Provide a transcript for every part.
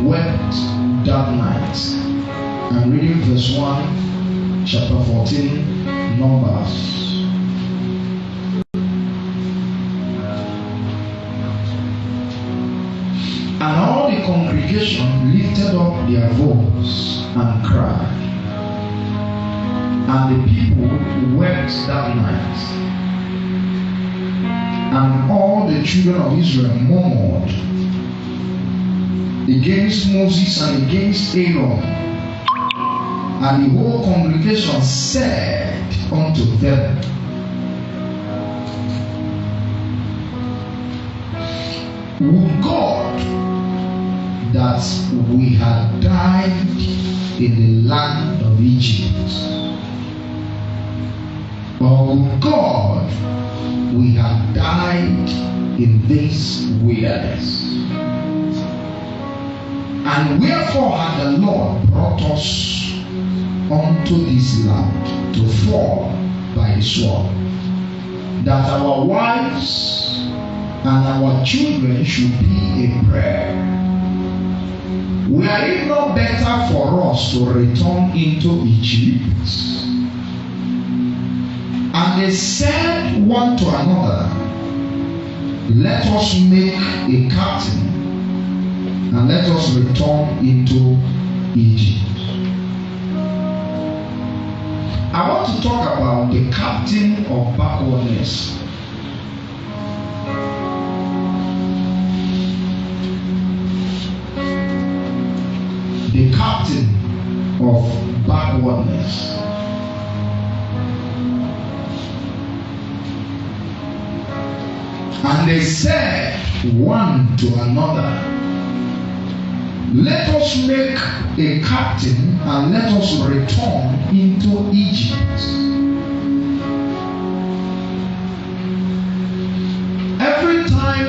wept that night. I'm reading verse 1, chapter 14, Numbers. And all the congregation lifted up their voice and cried. And the people wept that night. And all the children of Israel murmured against Moses and against Aaron. And the whole congregation said unto them, would God that we had died in the land of Egypt, or would God we had died in this wilderness? And wherefore had the Lord brought us unto this land to fall by the sword, that our wives and our children should be a prayer? Were it not better for us to return into Egypt? And they said one to another, let us make a captain, and let us return into Egypt. I want to talk about the captain of backwardness. The captain of backwardness. And they said one to another, let us make a captain and let us return into Egypt. Every time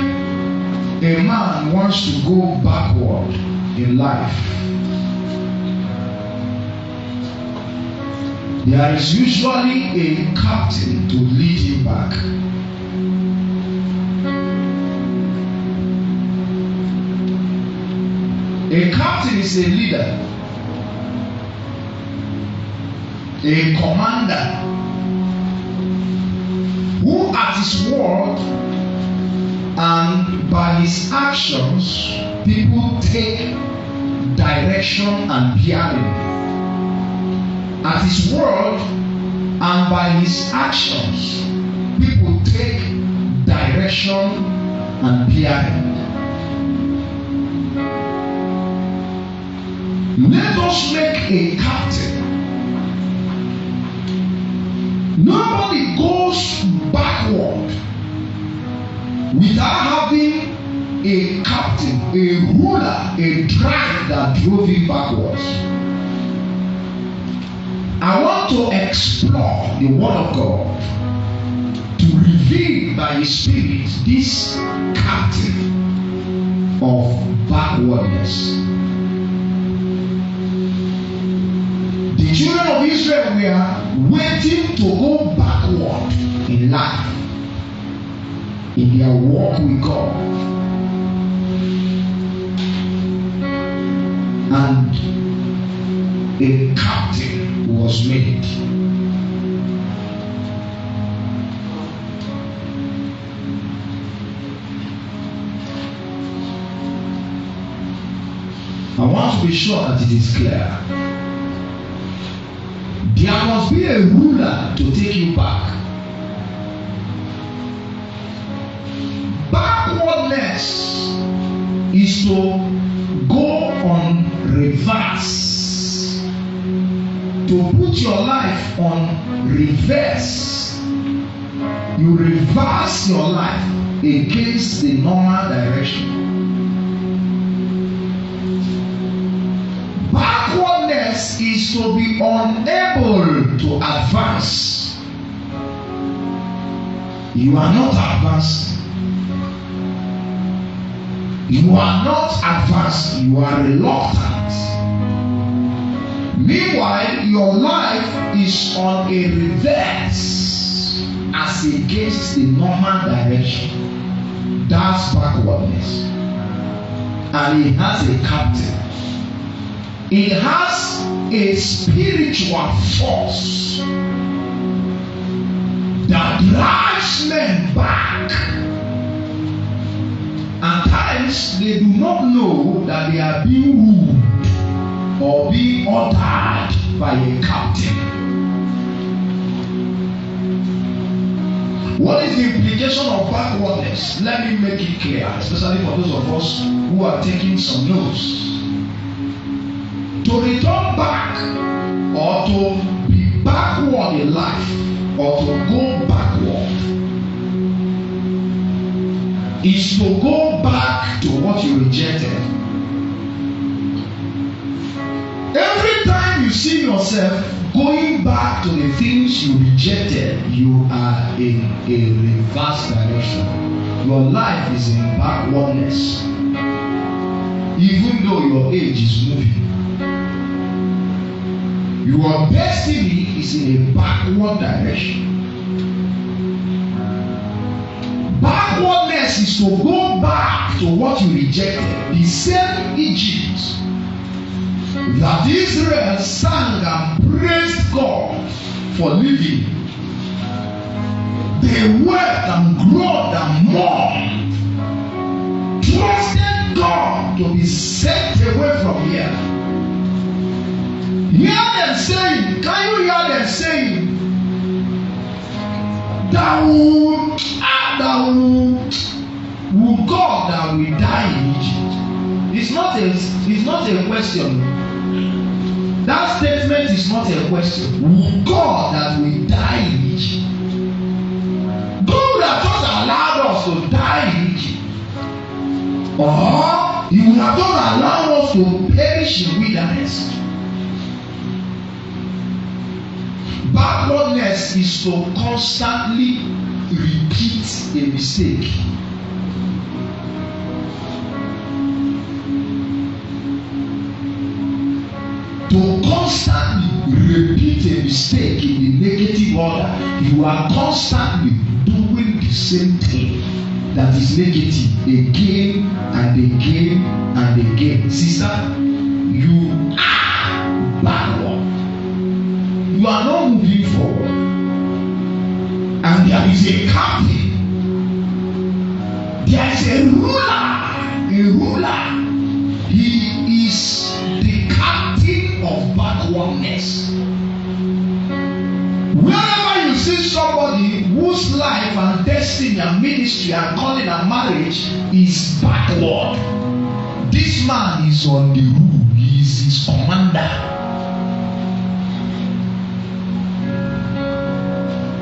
a man wants to go backward in life, there is usually a captain to lead him back. A captain is a leader, a commander, who at his word and by his actions people take direction and bearing. At his word and by his actions people take direction and bearing. Let us make a captain. Nobody goes backward without having a captain, a ruler, a drive that drove him backwards. I want to explore the Word of God to reveal by His Spirit this captain of backwardness. The children of Israel were waiting to go backward in life, in their walk with God. And a captain was made. I want to be sure that it is clear. There must be a ruler to take you back. Backwardness is to go on reverse, to put your life on reverse. You reverse your life against the normal direction. Backwardness is to be unable to advance. You are not advancing. You are not advancing. You are reluctant. Meanwhile, your life is on a reverse as against the normal direction. That's backwardness. and he has a captain. He has a spiritual force that drives men back. At times they do not know that they are being ruled or being ordered by a captain. What is the implication of backwardness? Let me make it clear, especially for those of us who are taking some notes. To return back or to be backward in life or to go backward is to go back to what you rejected. Every time you see yourself going back to the things you rejected, you are in a reverse direction. Your life is in backwardness, even though your age is moving. Your destiny is in a backward direction. Backwardness is to go back to what you rejected. The same Egypt that Israel sang and praised God for living. They wept and groaned and mourned, trusted God to be sent away from here. Hear them saying, can you hear them saying, that will God that will die in Egypt? It's not a question. That statement is not a question. Will God that will die in Egypt? God would have just allowed us to die in Egypt. Or He would have just allowed us to perish in wilderness. Backwardness is to constantly repeat a mistake. To constantly repeat a mistake in the negative order, you are constantly doing the same thing that is negative again and again and again. Sister, you are backward. You are not moving forward. And there is a captain. There is a ruler. A ruler. He is the captain of backwardness. Wherever you see somebody whose life and destiny and ministry and calling and marriage is backward, this man is on the rule. He is his commander.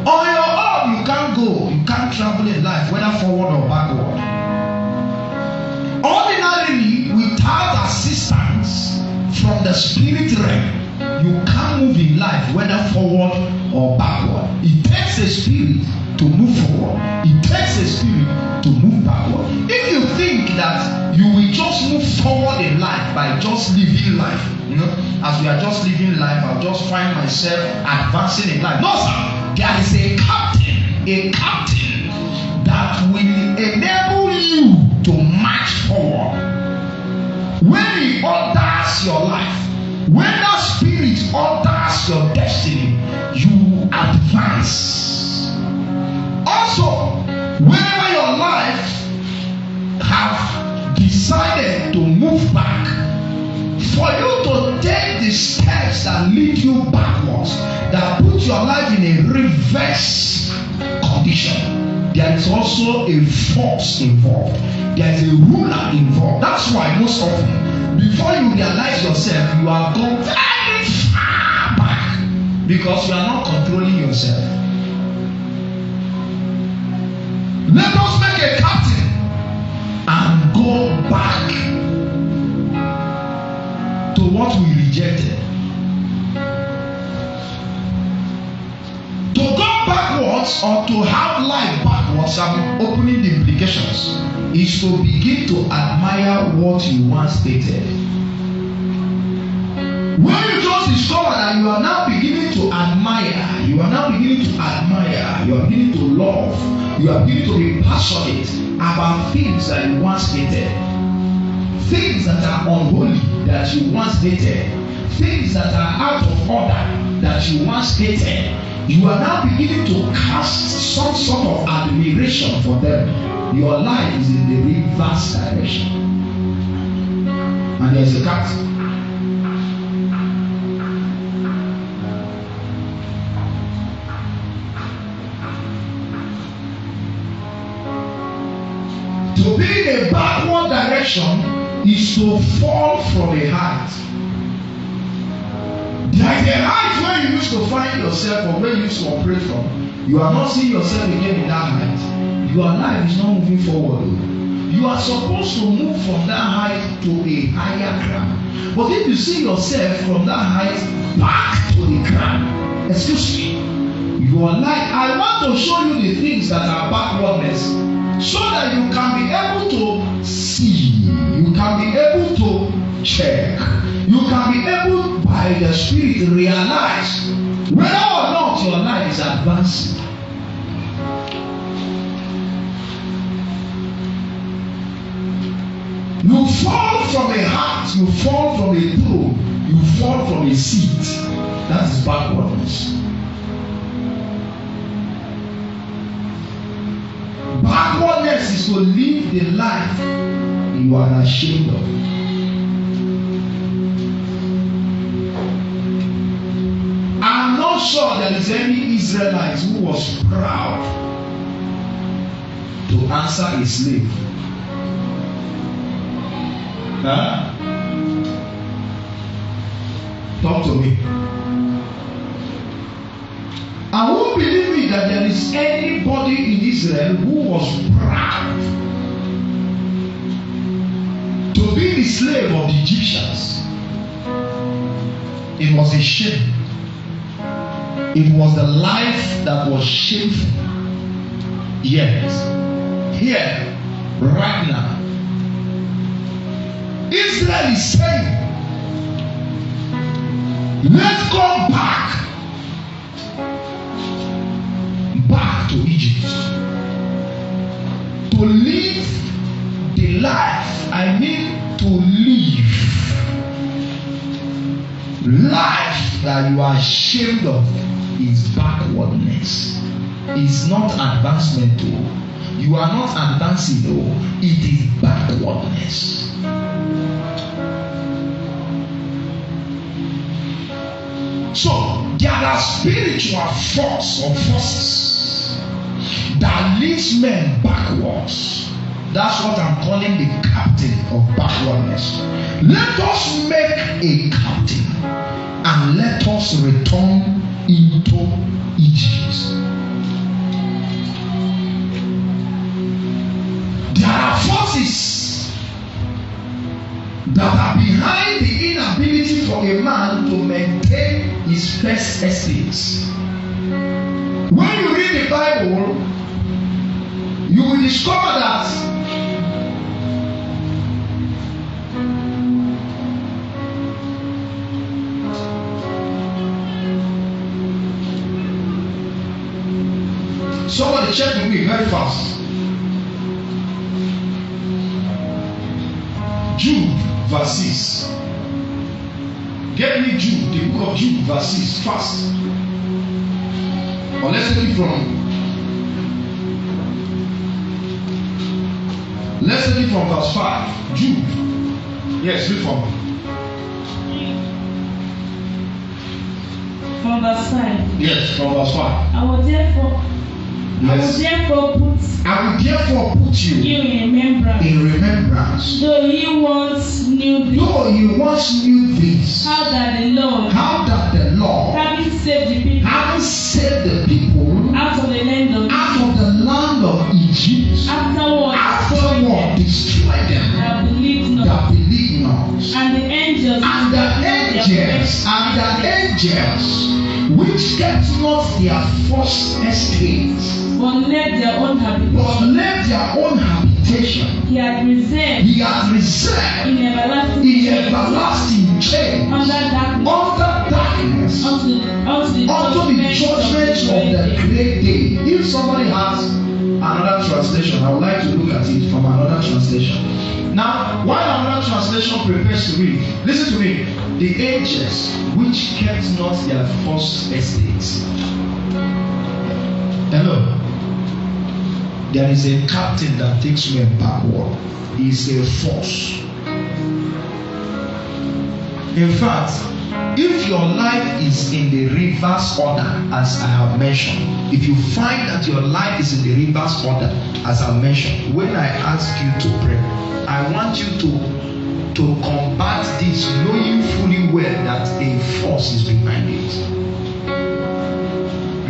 On your own, you can't go, you can't travel in life, whether forward or backward. Ordinarily, without assistance from the spirit realm, you can't move in life, whether forward or backward. It takes a spirit to move forward. It takes a spirit to move backward. If you think that you will just move forward in life by just living life, as we are just living life, I'll just find myself advancing in life. No, sir. There is a captain that will enable you to march forward. When he orders your life, when that spirit orders your destiny, you advance. Also, whenever your life have decided to move back, for you to take the steps that lead you backwards, that put your life in a reverse condition, there is also a force involved. There is a ruler involved. That's why most often, before you realize yourself, you are gone very far back because you are not controlling yourself. Let us make a captain and go back to what we rejected. To go backwards or to have life backwards, I'm opening the implications, is to begin to admire what you once hated. When you just discover that you are now beginning to admire, you are beginning to love, you are beginning to be passionate about things that you once hated. things that are unholy that you once hated, things that are out of order that you once hated, you are now beginning to cast some sort of admiration for them. Your life is in the reverse direction. And there's a cat. To be in a backward direction is to fall from a height. Like the height where you used to find yourself or where you used to operate from, you are not seeing yourself again in that height. Your life is not moving forward. You are supposed to move from that height to a higher ground. But if you see yourself from that height back to the ground, excuse me, your life, I want to show you the things that are backwardness, so that you can be able to see, you can be able to check, you can be able by the Spirit realize whether or not your life is advancing. You fall from a height, you fall from a throne, you fall from a seat. That is backwardness. Backwardness is to live the life you are ashamed of. I'm not sure there is any Israelite who was proud to answer a slave. Huh? Talk to me. I won't believe it that there is anybody in Israel who was proud to be the slave of the Egyptians. It was a shame. It was the life that was shameful. Yet, here, right now, Israel is saying, let's go back to Egypt to live the life. I mean to life that you are ashamed of is backwardness. It's not advancement though. You are not advancing though. It is backwardness. So there are spiritual forces that leads men backwards. That's what I'm calling the captain of backwardness. Let us make a captain and let us return into Egypt. There are forces that are behind the inability for a man to maintain his first estates. When you read the Bible, you will discover that somebody check with me very fast. Jude verses. Get me Jude, the book of Jude verses fast. Or let's take it from verse 5. Jude. Yes, read from verse 5. Yes, from verse 5. I will therefore put you in remembrance. Though you once knew this. How that the Lord, having saved the people, out of the land of Egypt, afterward destroyed them that believed not. And the angels which kept not their first estate, but left their own habitation. He had reserved in everlasting chains under darkness unto the judgment of the great day. If somebody has another translation, I would like to look at it from another translation. Now, while another translation God prepares to read. Listen to me. The angels which kept not their first estates. Hello. There is a captain that takes men backward. He is a force. In fact, if your life is in the reverse order, as I have mentioned, if you find that your life is in the reverse order, as I mentioned, when I ask you to pray, I want you to combat this, knowing fully well that a force is behind it.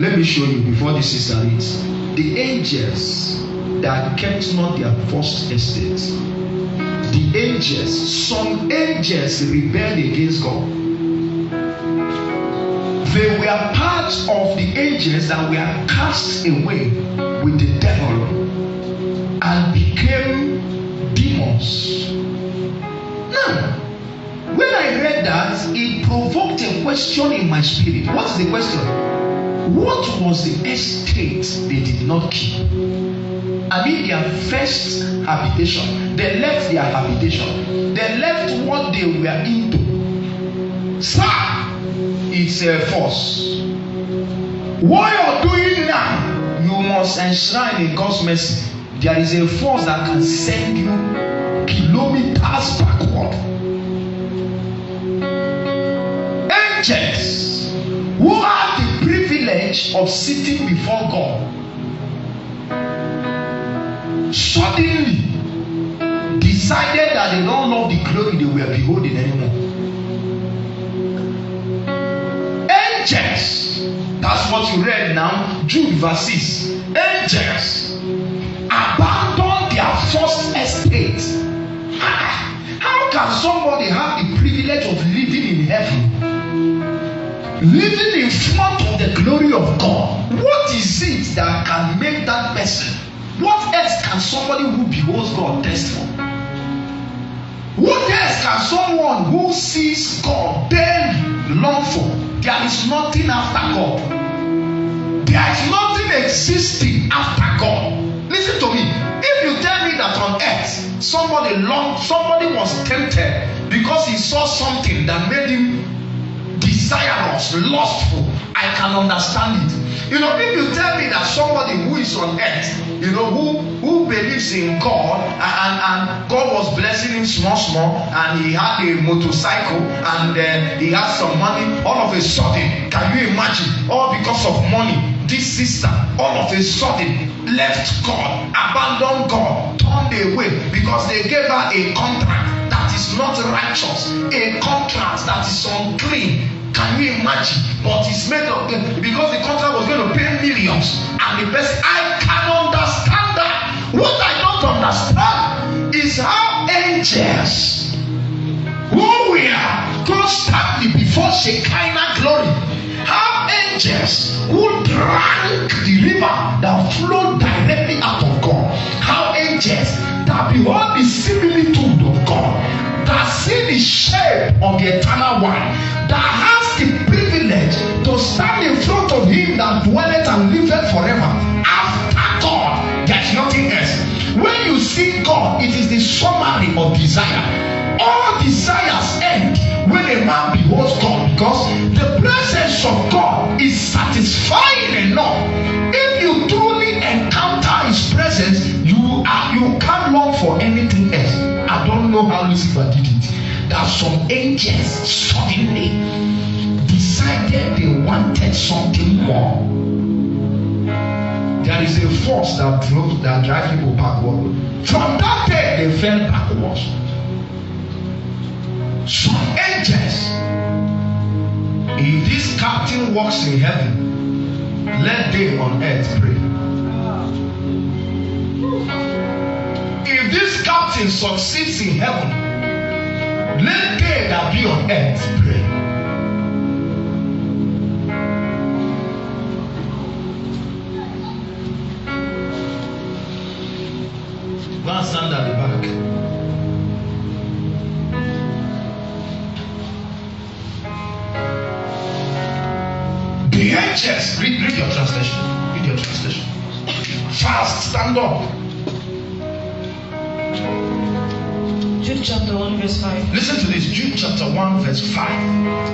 Let me show you before the sister reads. The angels that kept not their first estate. The angels, some angels rebelled against God. They were part of the angels that were cast away with the devil and became demons. Now, when I read that, it provoked a question in my spirit. What's the question? What was the estate they did not keep? I mean, their first habitation. They left their habitation. They left what they were into. Sir, it's a force. What you're doing now, you must enshrine in God's mercy. There is a force that can send you kilometers backward. Angels who have the privilege of sitting before God suddenly decided that they don't love the glory they were beholding anymore. Angels, that's what you read now, Jude verse 6. Angels abandoned their first estate. How can somebody have the privilege of living in heaven, living in front of the glory of God? What is it that can make that person? What else can somebody who beholds God test for? What else can someone who sees God daily long for? There is nothing after God. There is nothing existing after God. Listen to me. If you tell me that on earth somebody was tempted because he saw something that made him desirous, lustful, I can understand it. You know, if you tell me that somebody who is on earth, you know, who believes in God and God was blessing him small, and he had a motorcycle and he had some money, all of a sudden, can you imagine, all because of money, this sister all of a sudden left God, abandoned God, turned away because they gave her a contract that is not righteous, a contract that is unclean. Can you imagine? But it's made of because the contract was going to pay millions, and the person, I can understand that. What I don't understand is how angels who were constantly before Shekinah glory, how angels who drank the river that flowed directly out of God, how angels that behold the similitude of God, that see the shape of the eternal one, that has the privilege to stand in front of him that dwelleth and liveth forever. After God, there's nothing else. When you see God, it is the summary of desire. All desires end when a man beholds God, because the presence of God is satisfying enough. If you truly encounter his presence, you can't long for anything else. I don't know how Lucifer did it. That some angels suddenly decided they wanted something more. There is a force that drives people backward. From that day, they fell backwards. Some angels, if this captain walks in heaven, let they on earth pray. If this captain succeeds in heaven, let they that be on earth pray. Go and stand at the back. The angels, read your translation. Read your translation. Fast, stand up. Jude chapter 1 verse 5. Listen to this. Jude chapter 1 verse 5.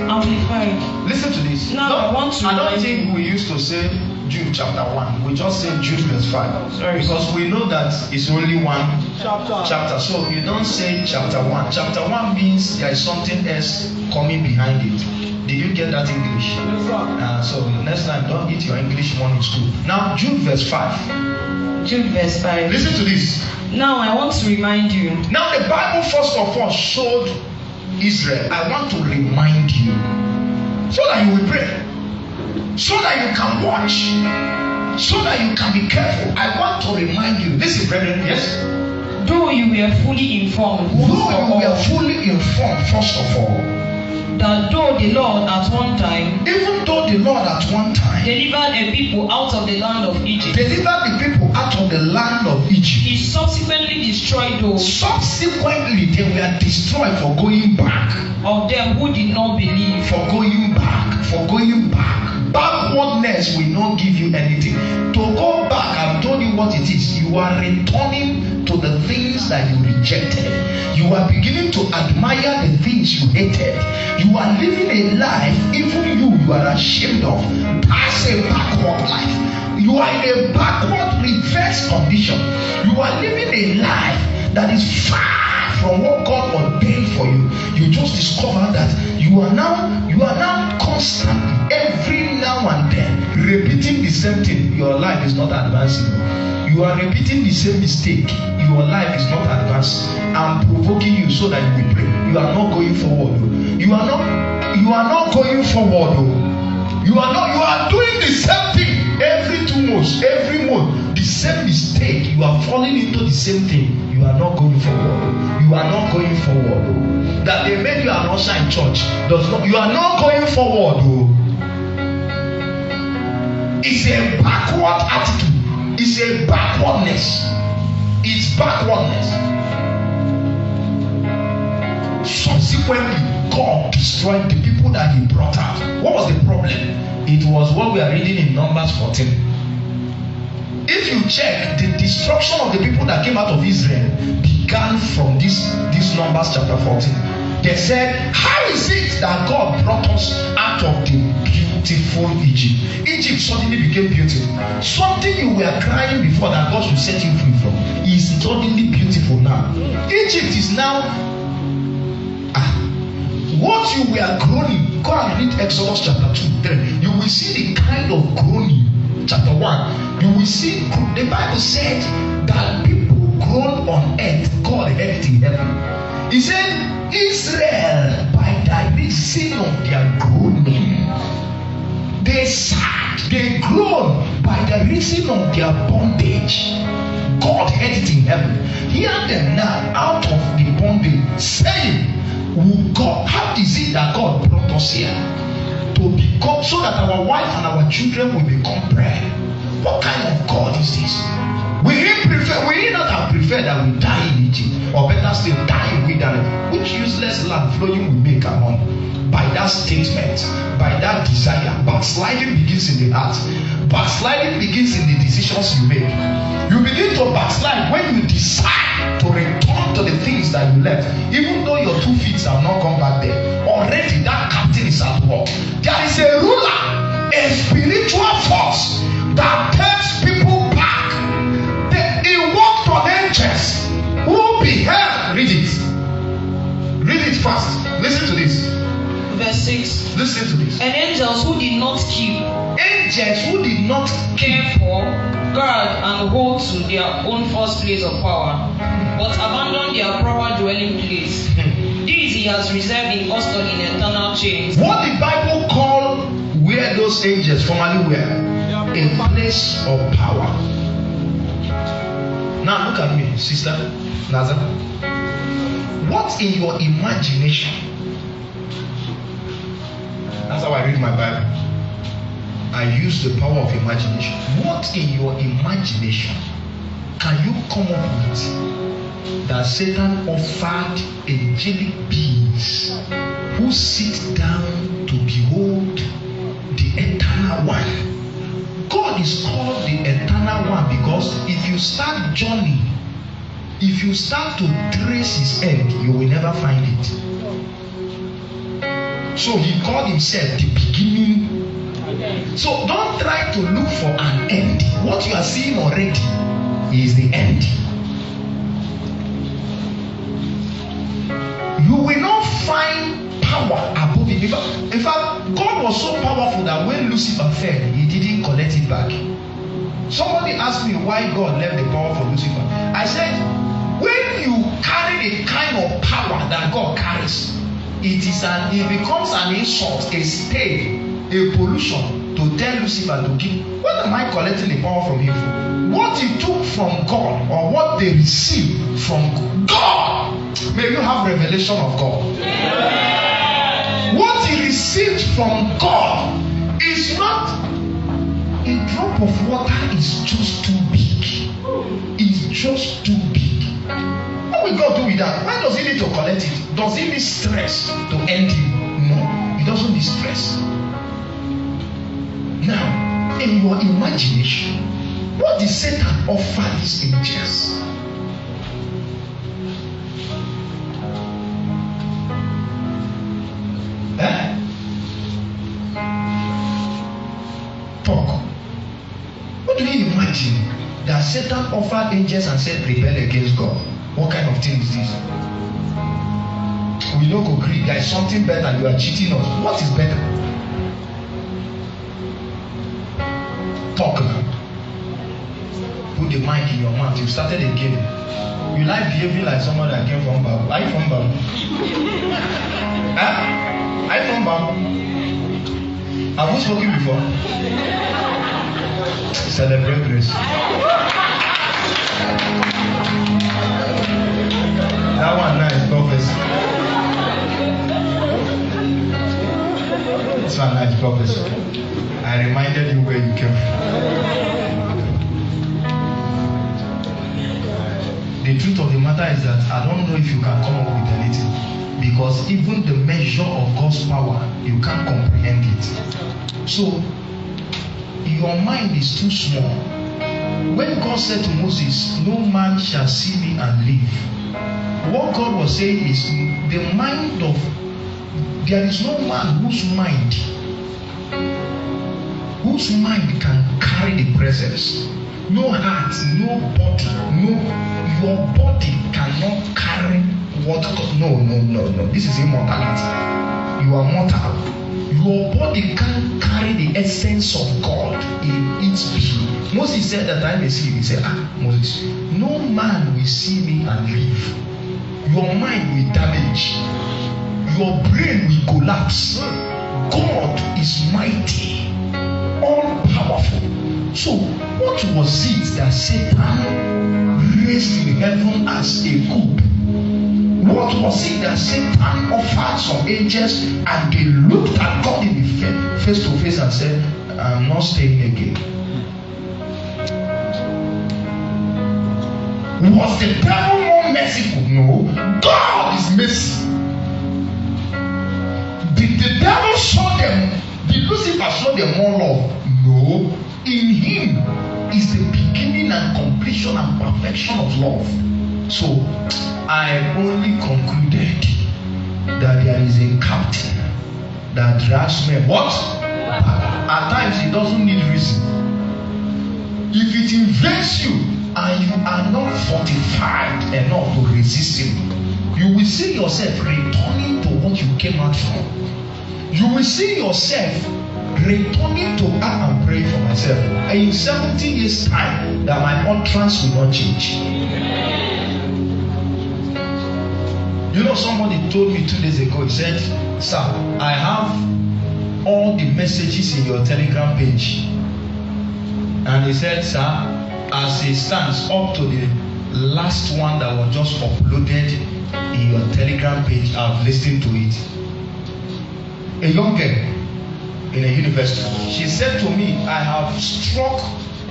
Amplified. Listen to this. Now I don't think we used to say Jude chapter 1. We just say Jude verse 5. Sorry. Because we know that it's only one chapter. So you don't say chapter 1. Chapter 1 means there is something else coming behind it. Did you get that English? So next time, don't eat your English morning school. Now, Jude verse 5. Jude verse 5. Listen to this. Now, I want to remind you. Now, the Bible first of all showed Israel. I want to remind you. So that you will pray. So that you can watch. So that you can be careful. I want to remind you. Listen, brethren, yes? Though you were fully informed. First of all. That though the Lord at one time, even though the Lord at one time delivered a people out of the land of Egypt, He subsequently destroyed those. Subsequently, they were destroyed for going back. Of them who did not believe. For going back. Backwardness will not give you anything. To go back, I've told you what it is. You are returning to the things that you rejected. You are beginning to admire the things you hated. You are living a life, even you are ashamed of. That's a backward life. You are in a backward, reverse condition. You are living a life that is far from what God ordained for you. You just discover that you are now constantly, every now and then, repeating the same thing. Your life is not advancing. You are repeating the same mistake. Your life is not advancing. I'm provoking you so that you will pray. You are not going forward. You are not going forward. You are doing the same thing every 2 months, every month. The same mistake. You are falling into the same thing. You are not going forward. You are not going forward. That they made you an usher in church does not. You are not going forward. It's a backward attitude. It's a backwardness. It's backwardness. Subsequently, God destroyed the people that He brought out. What was the problem? It was what we are reading in Numbers 14. If you check, the destruction of the people that came out of Israel began from this Numbers chapter 14. They said, how is it that God brought us out of the beautiful Egypt? Egypt suddenly became beautiful. Something you were crying before that God should set you free from is suddenly beautiful now. Egypt is now what you were groaning. Go and read Exodus chapter 2. Then you will see the kind of groaning. Chapter 1. You will see the Bible said that people groan on earth, God heard in heaven. He said, Israel, by the reason of their groaning, they sighed, they groaned by the reason of their bondage. God heard it in heaven. Hear them now out of the bondage, saying, God, how is it that God brought us here? To become, so that our wife and our children will become bread. What kind of God is this? We not have preferred that we die in Egypt, or better still die in wilderness. Which useless land flowing we make among? By that statement, by that desire, backsliding begins in the heart. Backsliding begins in the decisions you make. You begin to backslide when you decide to return to the things that you left, even though your 2 feet have not come back there. Already that captain is at work. There is a ruler, a spiritual force that takes people back. He worked on angels who beheld. Read it. Read it fast. Listen to this. Verse 6. Listen to this. And angels who did not keep. Angels who did not care for, guard, and hold to their own first place of power, but abandon their proper dwelling place. These He has reserved in custody in eternal chains. What the Bible called where those angels formerly were? A place of power. Now look at me, Sister Nazar. What in your imagination? That's how I read my Bible. I use the power of imagination. What in your imagination can you come up with that Satan offered angelic beings who sit down to behold the eternal one? God is called the eternal one because if you start journey if you start to trace his end, you will never find it. So he called himself the beginning. So don't try to look for an end. What you are seeing already is the end. You will not find power above it. In fact, God was so powerful that when Lucifer fell, he didn't collect it back. Somebody asked me why God left the power for Lucifer. I said, when you carry the kind of power that God carries, it becomes an insult, a stain, a pollution to tell Lucifer to give. What am I collecting the power from him for? What he took from God, or what they received from God. May you have revelation of God. Yeah. What he received from God is not a drop of water, is just too big. It's just too big. What will God do with that? Why does he need to collect it? Does he need stress to end him? No, he doesn't need stress. Now, in your imagination, what did Satan offer his angels? Talk. What do you imagine that Satan offered angels and said, rebel against God? What kind of thing is this? We don't agree. There is something better. You are cheating us. What is better? Talk now. Put the mic in your mouth. You started a game. You like behaving like someone that came from Babu. Are you from Babu? Huh? Are you from Babu? Have you spoken before? Celebrate grace. That one nice prophecy. It's one nice prophecy. I reminded you where you came from. The truth of the matter is that I don't know if you can come up with anything, because even the measure of God's power, you can't comprehend it. So your mind is too small. When God said to Moses, no man shall see me and live, what God was saying is the mind of, there is no man whose mind can carry the presence. No heart, no body, your body cannot carry what God, no. This is immortality. You are mortal. Your body can't carry the essence of God in its being. Moses said that I may see him. He said, Moses, no man will see me and live. Your mind will damage. Your brain will collapse. God is mighty, all powerful. So, what was it that Satan raised in heaven as a coup? What was it that Satan offered some angels and they looked at God in the face to face and said, I'm not staying again? Was the devil more merciful? No. God is mercy. Did the devil show them, did Lucifer show them more love? No. In him is the beginning and completion and perfection of love. So, I only concluded that there is a captain that drags men. What? At times it doesn't need reason. If it invades you and you are not fortified enough to resist him, you will see yourself returning to what you came out from. You will see yourself returning to and pray for myself. And in 17 years' time, that my utterance will not change. You know, somebody told me 2 days ago, he said, sir, I have all the messages in your Telegram page. And he said, sir, as it stands up to the last one that was just uploaded in your Telegram page, I've listened to it. A young girl in a university, she said to me, I have struck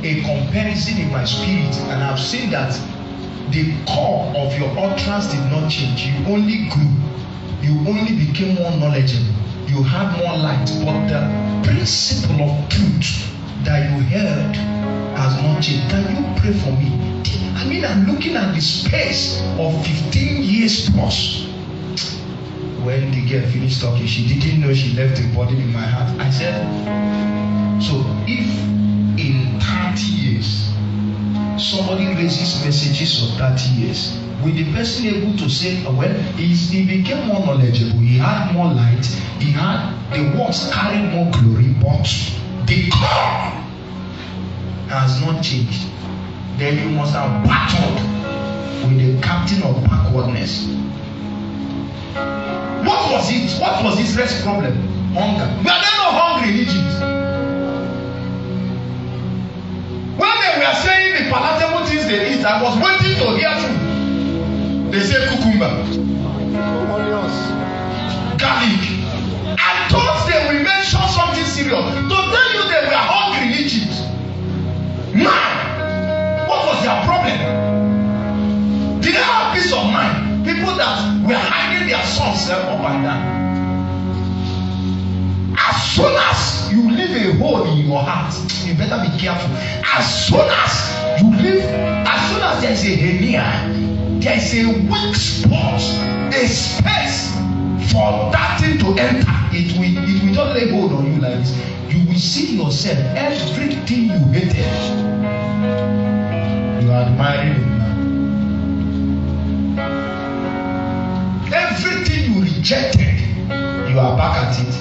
a comparison in my spirit, and I've seen that the core of your utterance did not change. You only grew. You only became more knowledgeable. You had more light. But the principle of truth that you heard has not changed. Can you pray for me? The I mean, I'm looking at the space of 15 years plus. When the girl finished talking, she didn't know she left a burden in my heart. I said, so if in 30 years somebody raises messages of 30 years, with the person able to say, well, he became more knowledgeable, he had more light, the words carried more glory, but the core has not changed. Then you must have battled with the captain of backwardness. What was it? What was Israel's problem? Hunger. We are not hungry in Egypt. When they were saying the palatable things they eat, I was waiting to hear food. They say cucumber, garlic. I thought they will mention something serious to tell you they were hungry in Egypt. Man, what was their problem? Did they have peace of mind? People that were hiding their sons up and down. As soon as you leave a hole in your heart, you better be careful. As soon as you leave, as soon as there is a hernia, there is a weak spot, a space for that thing to enter. It will just lay hold on you like this. You will see yourself, everything you hated, you are admiring it now. Everything you rejected, you are back at it.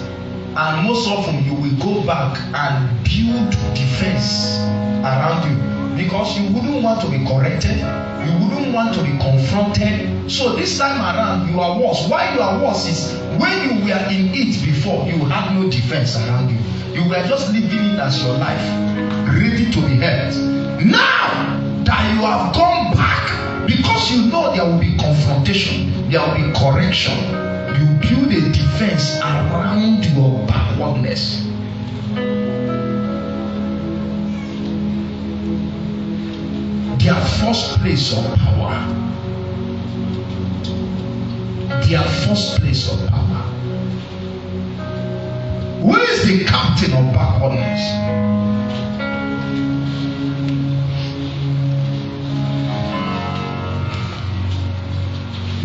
And most often you will go back and build defense around you, because you wouldn't want to be corrected, you wouldn't want to be confronted. So this time around you are worse. Why you are worse is when you were in it before, you had no defense around you. You were just living it as your life, ready to be helped. Now that you have gone back, because you know there will be confrontation, there will be correction, you build a defense around your backwardness. Their first place of power. Their first place of power. Who is the captain of backwardness?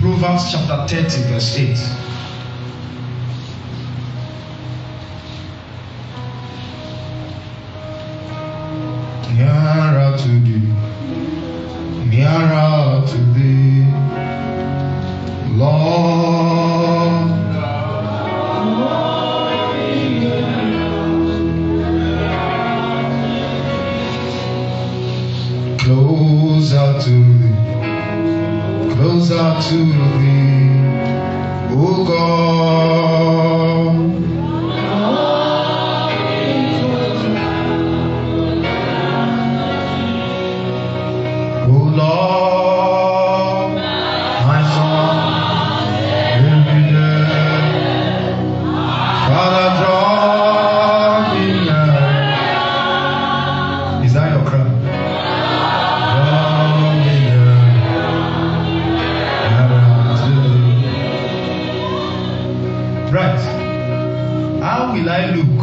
Proverbs chapter 30 verse 8. Nearer to thee, nearer to thee, Lord. Closer to thee, closer to thee, O God. O Lord, my son, will be there. Father, draw me near. Is that your cry? Right. How will I look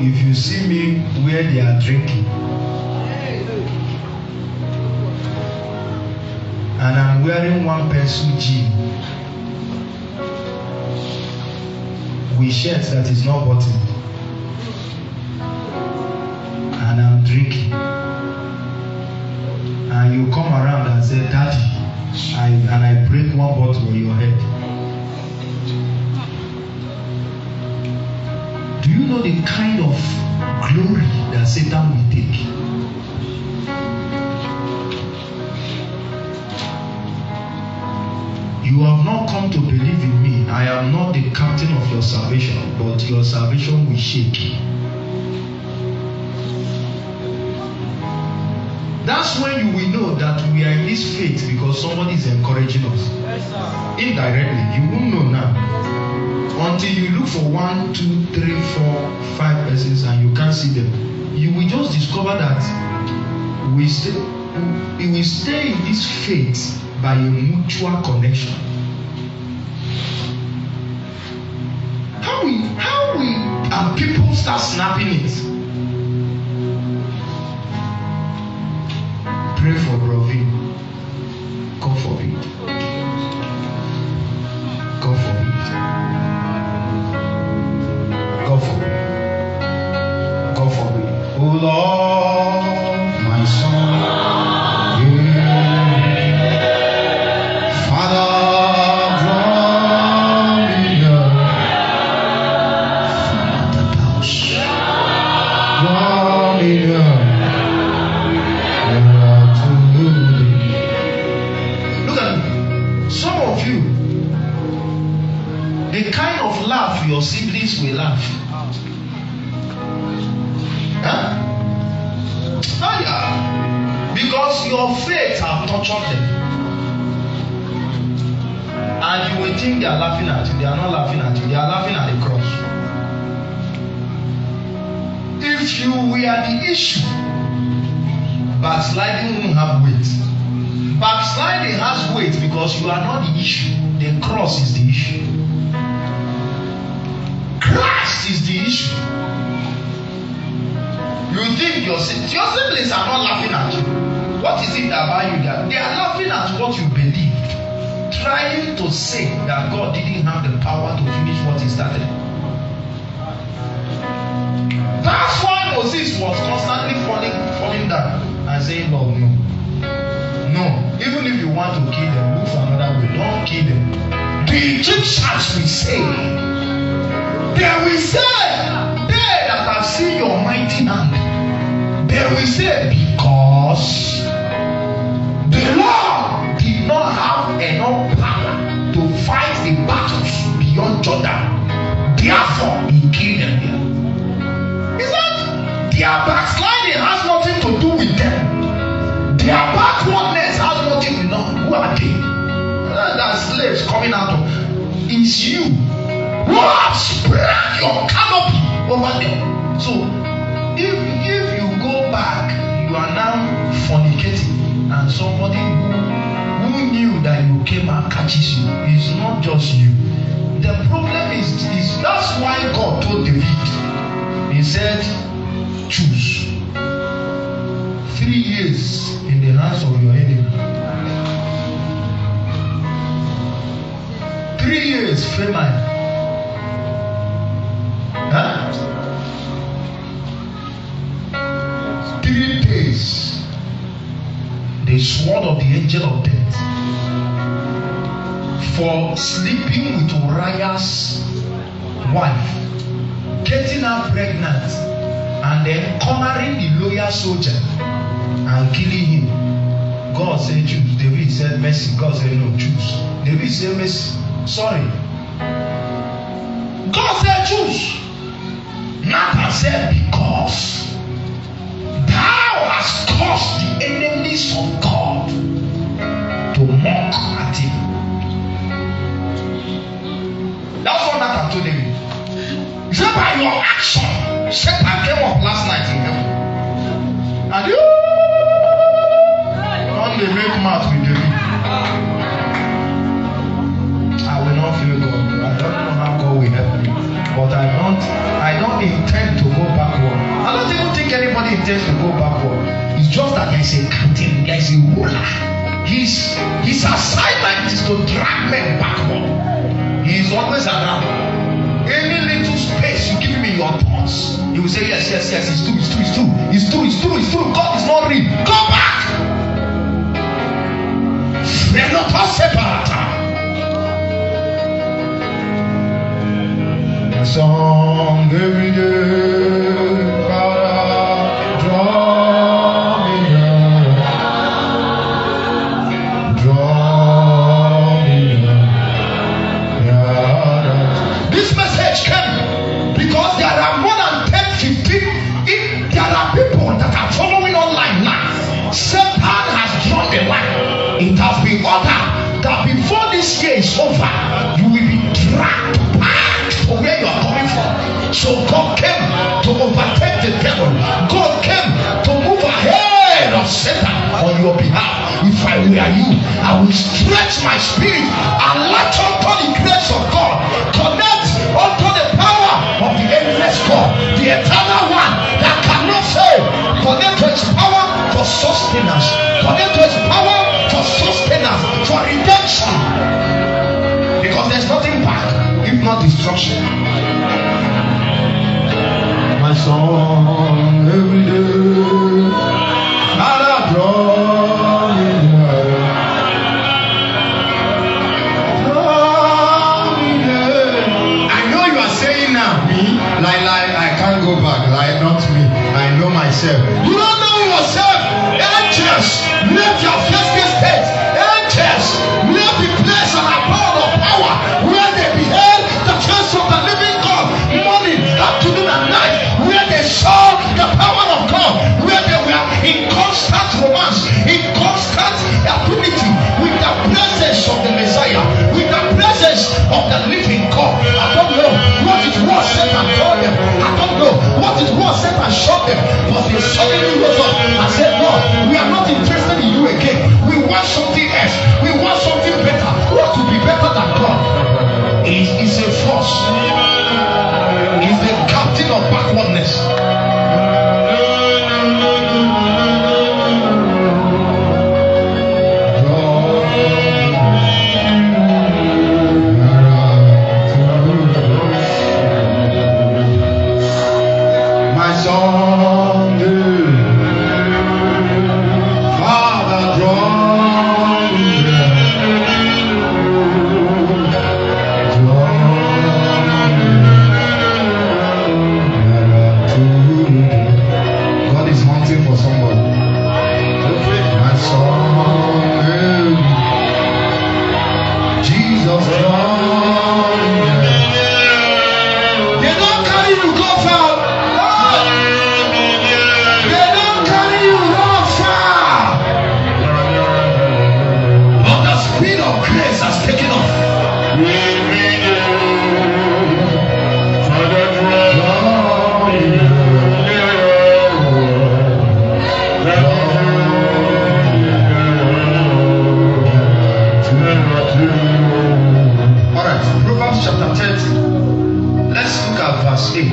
if you see me where they are drinking? And I'm wearing one pencil jean with shirt that is not buttoned. And I'm drinking. And you come around and say, Daddy, I break one bottle on your head. Do you know the kind of glory that Satan will take? You have not come to believe in me. I am not the captain of your salvation, but your salvation will shake. That's when you will know that we are in this faith because somebody is encouraging us. Yes, indirectly, you won't know now. Until you look for 1, 2, 3, 4, 5 persons and you can't see them, you will just discover that we will stay in this faith by a mutual connection. How will people start snapping it? Pray for Brovin. God forbid. God forbid. God forbid. God forbid. Oh Lord, my son, Father, draw me near. Father, draw me near. Look at me. Some of you, the kind of laugh your siblings will laugh. Huh? Oh, yeah. Because your faith have tortured them. And you will think they are laughing at you. They are not laughing at you. They are laughing at the cross. If you were the issue, backsliding won't have weight. Backsliding has weight because you are not the issue. The cross is the issue. Christ is the issue. You think your siblings are not laughing at you. What is it about you? They are laughing at what you believed, trying to say that God didn't have the power to finish what he started. That's why Moses was constantly falling down and saying, Lord, no. No. Even if you want to kill them, look for another way. Don't kill them. The Egyptians will say, they will say, they that have seen your mighty hand, they will say, because the Lord did not have enough power to fight the battles beyond Jordan. Therefore, he killed them there. Is that their backsliding has nothing to do with them? Their backwardness has nothing to do. Who are they? That slaves coming out of. It's you who have spread your canopy over them. So if you go back, you are now fornicating, and somebody who knew that you came and catches you. It's not just you. The problem is that's why God told David. He said, choose 3 years in the hands of your enemy. 3 years famine. Huh? 3 days. The sword of the angel of death. For sleeping with Uriah's wife, getting her pregnant, and then cornering the loyal soldier and killing him. God said choose. David said mercy. God said no, choose. David said mercy. Sorry. God said choose. Nathan said because thou hast caused the enemies of God to mock at him. That's what Nathan told David. He said by your action, Satan came up last night in heaven. And you don't they make math with David. I will not feel God. I don't know how God will help me. But I don't intend to go backward. I don't even think anybody intends to go backward. It's just that there is a captain, there is a ruler. His assignment is to drag men backward. He is always around. Any little space you give me your thoughts, he will say yes, it's true. God is not real. Go back. We are not all separate. A song every day, Father, draw me near. Draw me near. This message came because there are more than 10, 15. There are people that are following online now. Satan has drawn the line. It has been ordered that before this year is over, you will be dragged back to where you are coming from. So God came to overtake the devil. God came to move ahead of Satan on your behalf. If I were you, I would stretch my spirit and latch onto the grace of God. Connect onto the power of the endless God, the eternal one that cannot fail. Connect to his power for sustenance. Connect to his power for sustenance. spiritual destruction. My song every day, Father, draw me near. Draw me near. I know you are saying now, me, like I can't go back, like not me. I know myself. You don't know yourself. Angels, let your physical state. Angels, let the place and abode of power where they beheld the face of the living God, morning, afternoon, and night, where they saw the power of God, where they were in constant romance, in constant affinity with the presence of the Messiah, with the presence of the living God. I don't know what it was Satan told them. I don't know what it was Satan showed them, but they suddenly rose up and said, no, we are not interested in you again. We want something else. We want something better. What to be better than God? Is a force. He's the captain of backwardness. My song, Father, draw me God is hunting for somebody. My song, Jesus, draw me. They don't carry you go far. They don't carry you go far. But the speed of grace has taken off. Alright, Proverbs chapter 30. Let's look at verse 8.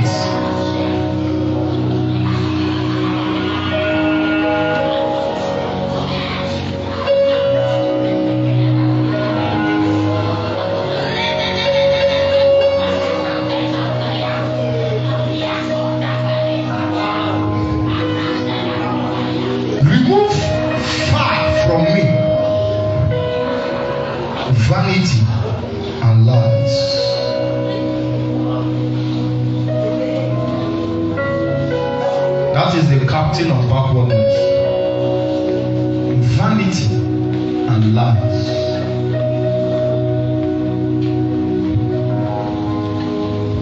Remove far from me vanity and lies. That is the captain of backwardness. Vanity and lies.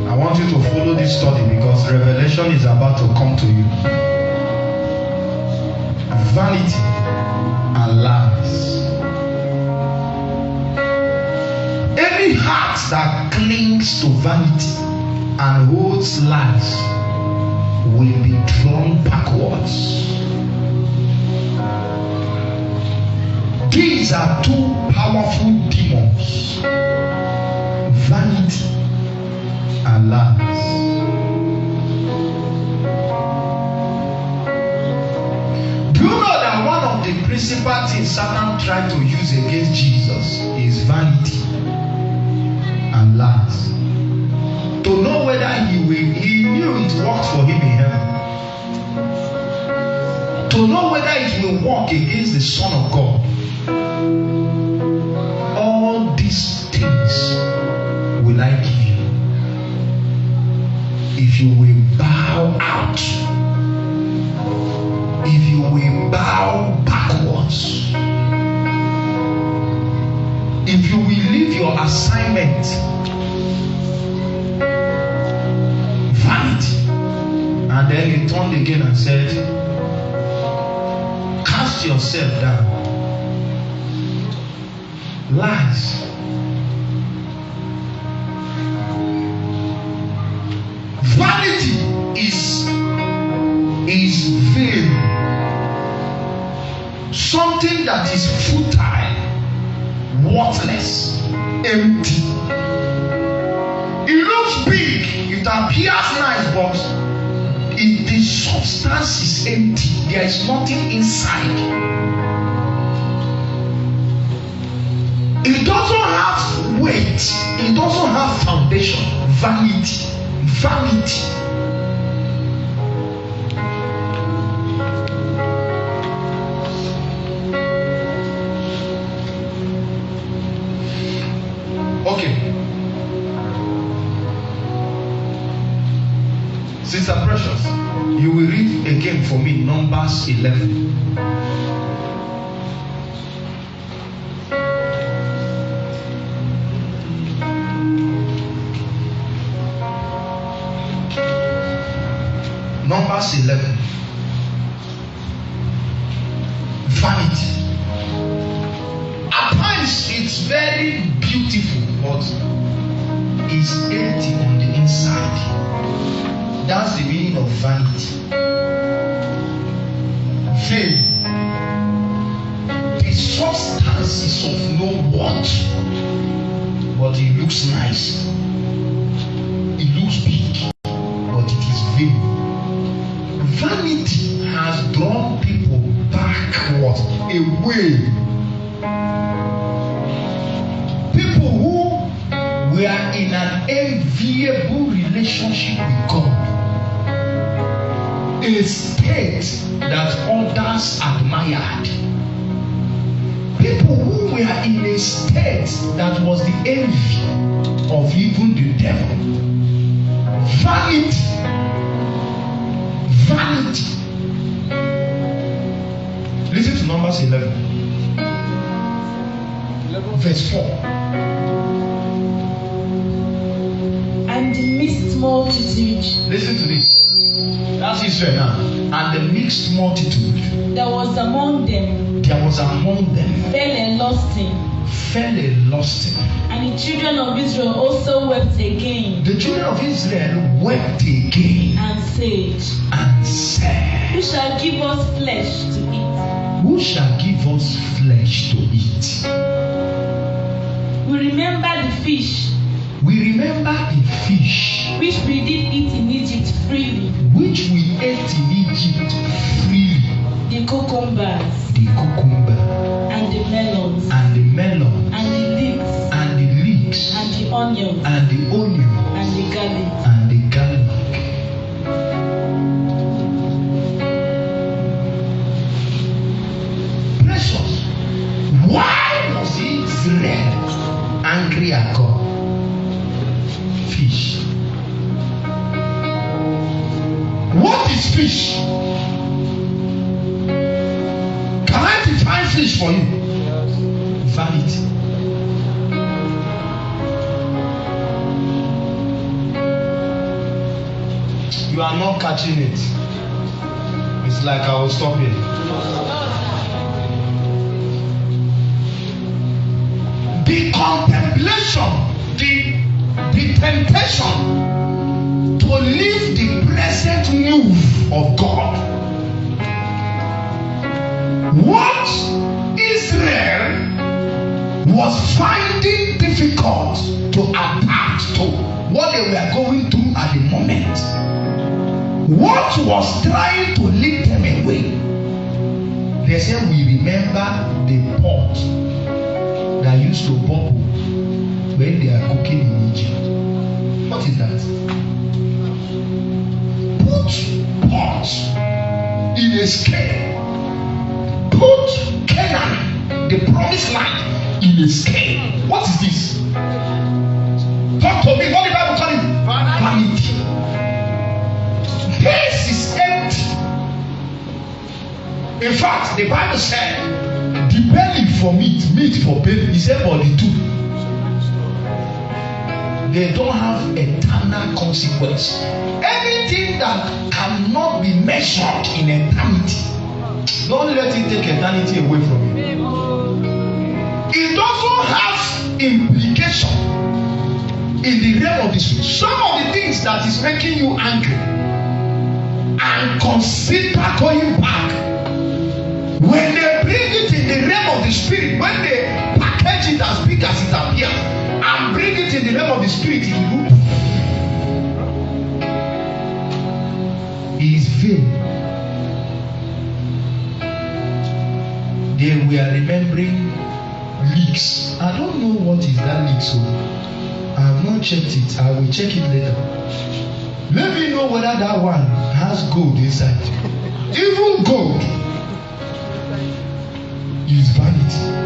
I want you to follow this study because revelation is about to come to you. Vanity and lies. Any heart that clings to vanity and holds lies will be drawn backwards. These are two powerful demons: vanity and lies. Do you know that one of the principal things Satan tried to use against Jesus is vanity and lies? To know whether he knew it worked for him in heaven. To know whether it will work against the Son of God. All these things will I give you if you will bow out. If you will bow backwards, if you will leave your assignment, vanity. And then he turned again and said, cast yourself down. Lies. Vanity is vain. Something that is futile, worthless, empty. It looks big, it appears nice, but the substance is empty. There is nothing inside. It doesn't have weight. It doesn't have foundation. Vanity. Vanity. Okay. Sister Precious, you will read again for me Numbers 11. Numbers 11. Vanity. At times it's very beautiful, but it's empty on the inside. That's the meaning of vanity. Vain. The substance is of no worth, but it looks nice. It looks big, but it is vain. Vanity has drawn people backward, away. People who were in an enviable relationship with God, a state that others admired. People who were in a state that was the envy of even the devil. Vanity. Vanity. Listen to Numbers 11. Verse 4. And the mixed multitude. Listen to this. That's Israel now. And the mixed multitude. There was among them. Fell a lusting. And the children of Israel also wept again. The children of Israel wept again. And said. Who shall give us flesh to eat? Who shall give us flesh to eat? We remember the fish. We remember the fish. Which we did eat in Egypt freely. Which we ate in Egypt freely. The cucumbers. The cucumber. And the melons. And the melon. And the leeks. And the leeks. And the onions. And the onion. And the garlic. And the garlic. Precious. Why was Israel angry at God? Fish. What is fish? Can I define fish for you? Vanity. You are not catching it. It's like I will stop here. The contemplation, the temptation to leave the present move of God. What Israel was finding difficult to adapt to what they were going through at the moment. What was trying to lead them away? They said, we remember the pot that used to bubble when they are cooking in Egypt. What is that? Put pot in a scale. Put Canaan, the promised land, in a scale. What is this? Talk to me. What the Bible call it? Vanity. Place is empty. In fact, the Bible said, the belly for meat, meat for baby. He said, but the two, they don't have eternal consequence. Anything that cannot be measured in eternity, don't let it take eternity away from you. It doesn't have implication in the realm of the spirit. Some of the things that is making you angry and consider going back, when they bring it in the realm of the spirit, when they package it as big as it appears and bring it in the realm of the spirit, it is vain. They were remembering leaks. I don't know what is that leak, so I have not checked it. I will check it later. Let me know whether that one has gold inside. Even gold is vanity.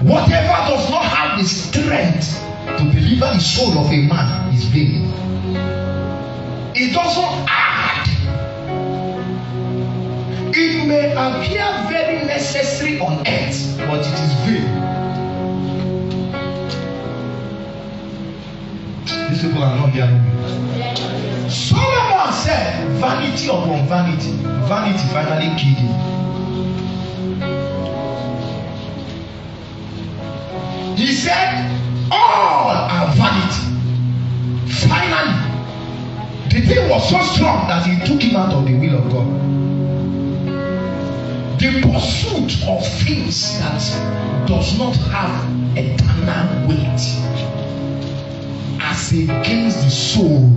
Whatever does not have the strength to deliver the soul of a man is vain. It doesn't add. It may appear very necessary on earth, but it is vain. These people are not hearing me. Solomon said, vanity upon vanity. Vanity finally killed him. He said, all are vanity. Finally, the thing was so strong that he took him out of the will of God. The pursuit of things that does not have eternal weight as against the soul.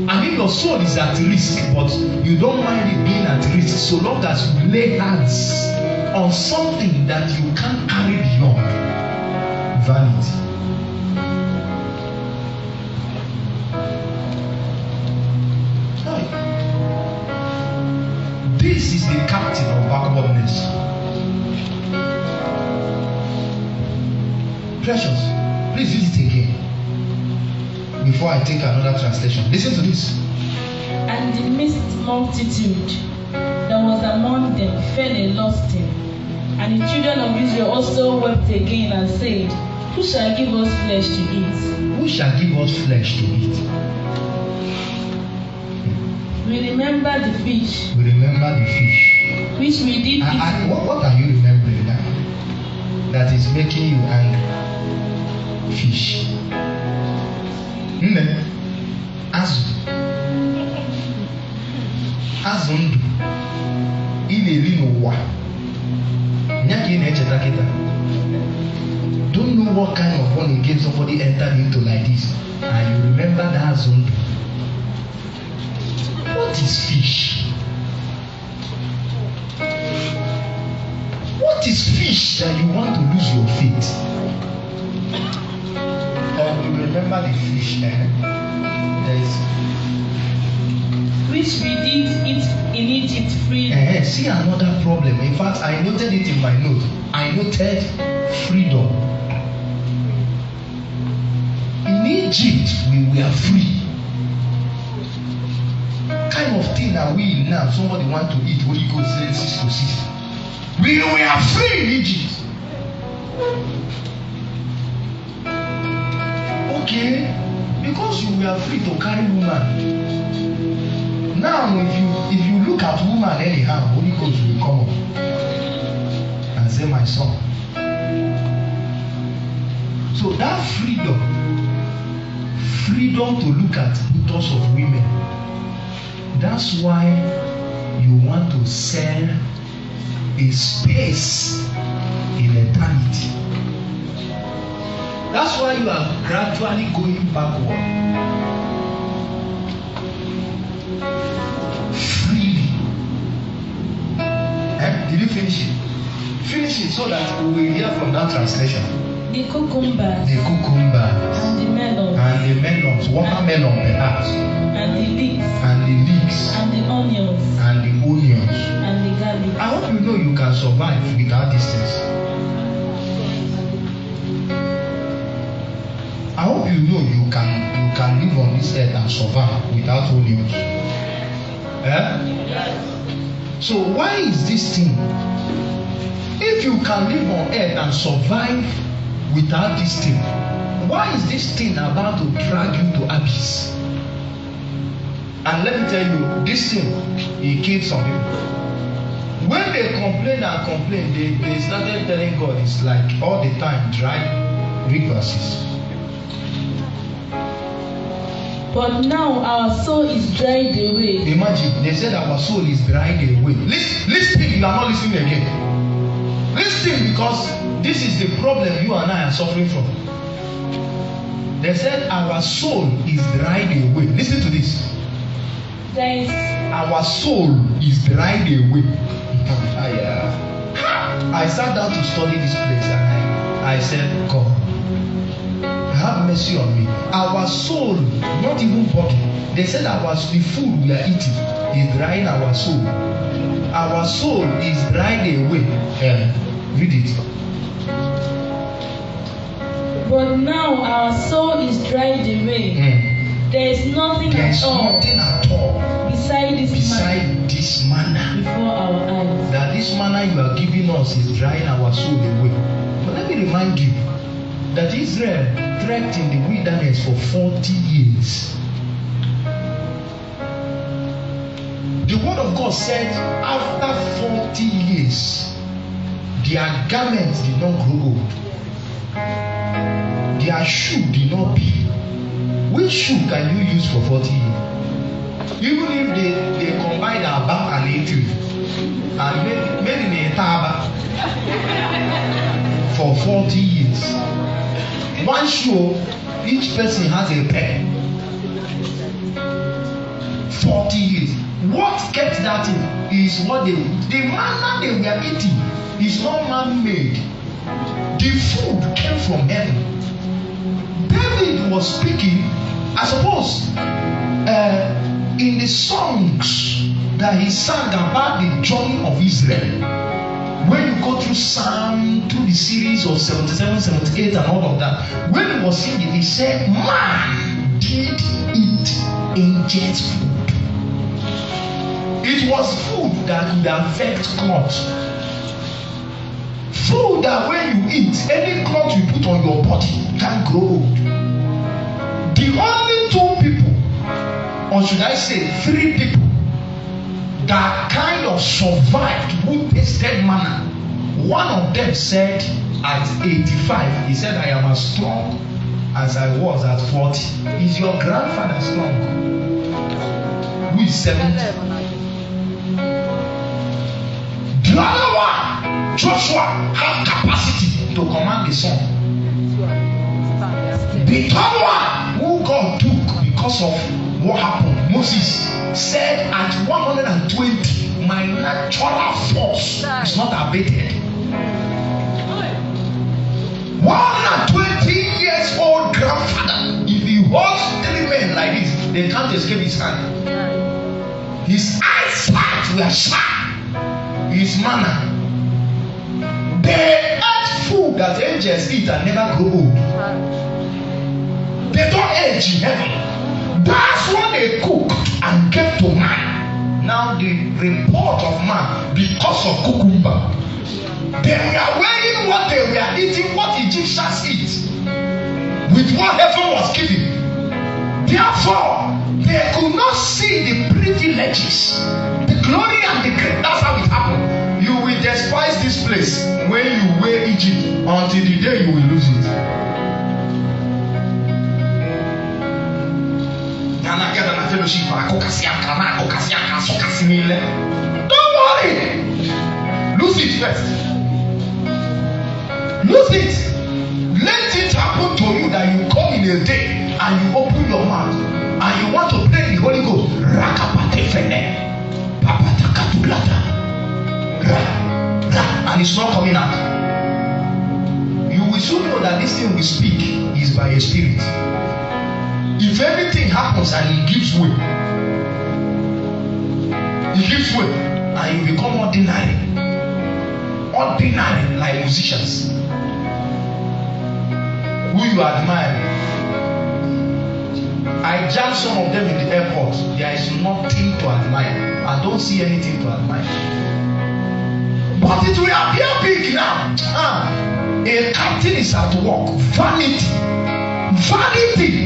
I mean, your soul is at risk, but you don't mind it being at risk so long as you lay hands on something that you can't carry beyond. Vanity. This is the captain of backwardness. Precious, please read it again before I take another translation. Listen to this. And the mixed multitude that was among them fell and lost him. And the children of Israel also wept again and said, who shall give us flesh to eat? Who shall give us flesh to eat? We remember the fish. We remember the fish. Which we did eat. What are you remembering now? That is making you angry. Fish. Azụ ndụ ị na-eri n'ụwa nya ka ị na-echeta kịta. Don't know what kind of fun again somebody entered into like this and you remember that azụ ndụ. What is fish? What is fish that you want to lose your faith? You remember the fish? There is. Which we did eat in Egypt freely. See another problem. In fact, I noted it in my note. I noted freedom. In Egypt, we were free. Kind of thing are we in now? Somebody want to eat Holy Ghost 6 to 6. We were free in Egypt. Okay, because you were free to carry woman. Now, if you look at woman anyhow, Holy Ghost will come up and say, my son. So that freedom to look at photos of women. That's why you want to sell a space in eternity. That's why you are gradually going backward. Freely. Did you finish it? Finish it so that we will hear from that translation. The cucumbers. The cucumbers. And the melons. And the melons. Watermelon perhaps. And the leeks. And the leeks. And the onions. And the onions. And the garlic. I hope you know you can survive without these things. I hope you know you can live on this earth and survive without onions. So why is this thing? If you can live on earth and survive without this thing, why is this thing about to drag you to abyss? And let me tell you, this thing, it killed some people. When they complain, they started telling God it's like all the time dry rivers. But now our soul is dried away. Imagine, they said our soul is dried away. Listen, you are not listening again. Listen, because this is the problem you and I are suffering from. They said our soul is dried away. Listen to this. Our soul is dried away. I sat down to study this place and I said, God, have mercy on me. Our soul, not even body. They said the food we are eating is drying our soul. Our soul is dried away. Read it. But now our soul is dried away. There is nothing at all beside this manna before our eyes. That this manna you are giving us is drying our soul away. But let me remind you that Israel trekked in the wilderness for 40 years. The word of God said after 40 years, their garments did not grow old. Their shoe did not be. Which shoe can you use for 40 years? Even if they combine Aba and Etu and made in a Taba for 40 years. One shoe, each person has a pair. 40 years. What kept that in is what the manna they were eating is not man-made. The food came from heaven. David was speaking, I suppose, in the songs that he sang about the journey of Israel. When you go through the series of 77, 78 and all of that, when he was singing, he said, man did eat angels' food. It was food that could affect cloth. Food that when you eat, any cloth you put on your body can grow old. The only two people, or should I say 3 people, that kind of survived who tasted manna. One of them said at 85, he said, I am as strong as I was at 40. Is your grandfather strong? Who is 70? The other one, Joshua, had capacity to command the sun. The third one, who God took because of what happened, Moses said at 120, my natural force is not abated. 120 years old grandfather, if he holds 3 men like this, they can't escape his hand. His eyesight were sharp. His manner. They ate food that angels eat and never grow old. They don't age in heaven. That's what they cooked and gave to man. Now the report of man, because of cucumber, they were wearing what they were eating, what Egyptians eat, with what heaven was giving. Therefore, they could not see the privileges, the glory and the grace. That's how it happened. You will despise this place when you wear Egypt until the day you will lose it. Don't worry. Lose it first. Lose it. Let it happen to you that you come in a day and you open your mouth and you want to pray the Holy Ghost. And it's not coming out. You will soon know that this thing we speak is by a spirit. If anything happens and it gives way, and you become ordinary like musicians who you admire. I judge some of them in the airport. There is nothing to admire. I don't see anything to admire. But it will appear big now. A captain is at work. Vanity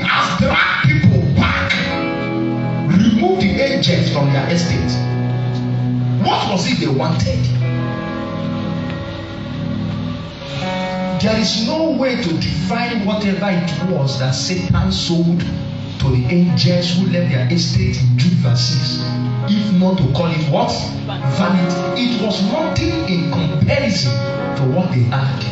has dragged people back. Remove the agents from their estate. What was it they wanted? There is no way to define whatever it was that Satan sold to the angels who left their estate in Jude verse 6, if not to call it what? Vanity. It was nothing in comparison to what they had.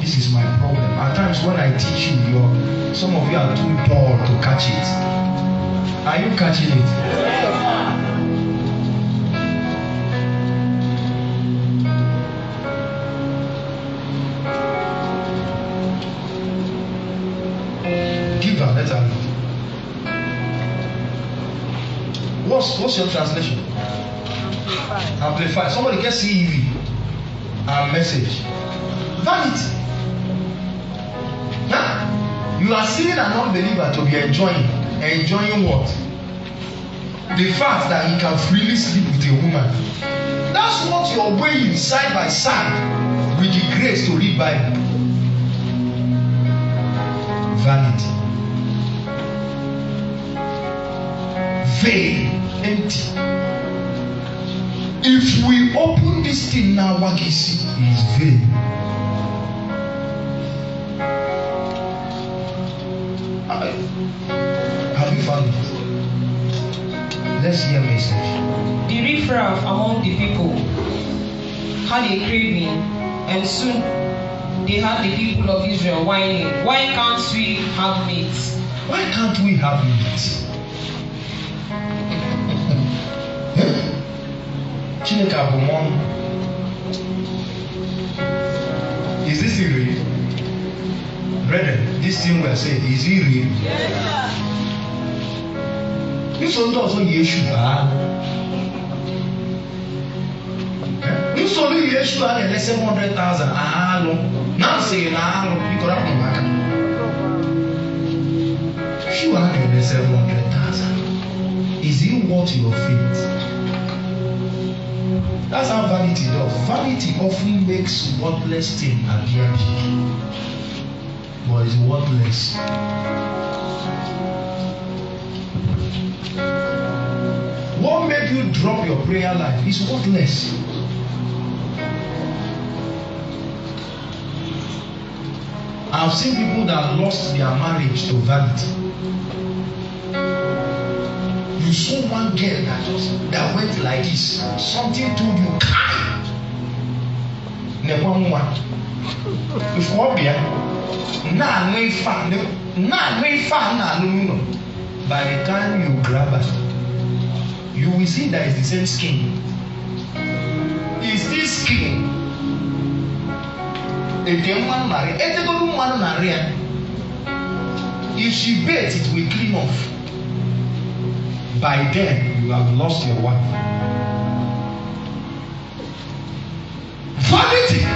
this is my problem. At times when I teach you, some of you are too dull to catch it. Are you catching it? Give her, let her know. What's your translation? Amplify. Somebody can CEV. Our message. Vanity. Now, you are seeing an unbeliever to be enjoying. Enjoying what? The fact that he can freely sleep with a woman. That's what you're weighing side by side with the grace to read Bible. Vanity. Vain. Empty. If we open this thing now, what you see is vain. Have you found it? Let's hear a message. The riffraff among the people had a craving, and soon they had the people of Israel whining, "Why can't we have meat? Why can't we have meat?" Is this real? Brethren, this thing we are saying, is it real? Yes. This one also Yeshua. This only Yeshua and 700,000. Now say now you could have back. Yeshua and 700,000. Is it worth your faith? That's how vanity does. Vanity often makes worthless things appear big, but it's worthless. What made you drop your prayer life is worthless. I've seen people that lost their marriage to vanity. You saw one girl that went like this. Something told you, "Kai." Never one. If what be by the time you grab her, you will see that it's the same skin. It's this skin. If she bathes, it will clean off. By then, you have lost your wife. Vanity.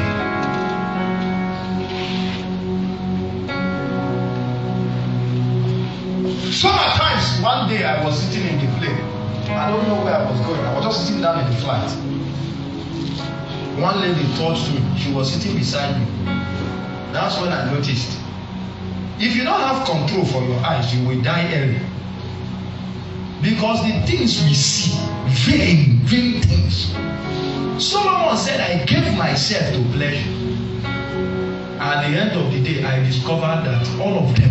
Sometimes, one day I was sitting in the plane. I don't know where I was going. I was just sitting down in the flight. One lady touched me. She was sitting beside me. That's when I noticed. If you don't have control for your eyes, you will die early. Because the things we see, vain things. Solomon said, "I gave myself to pleasure." At the end of the day, I discovered that all of them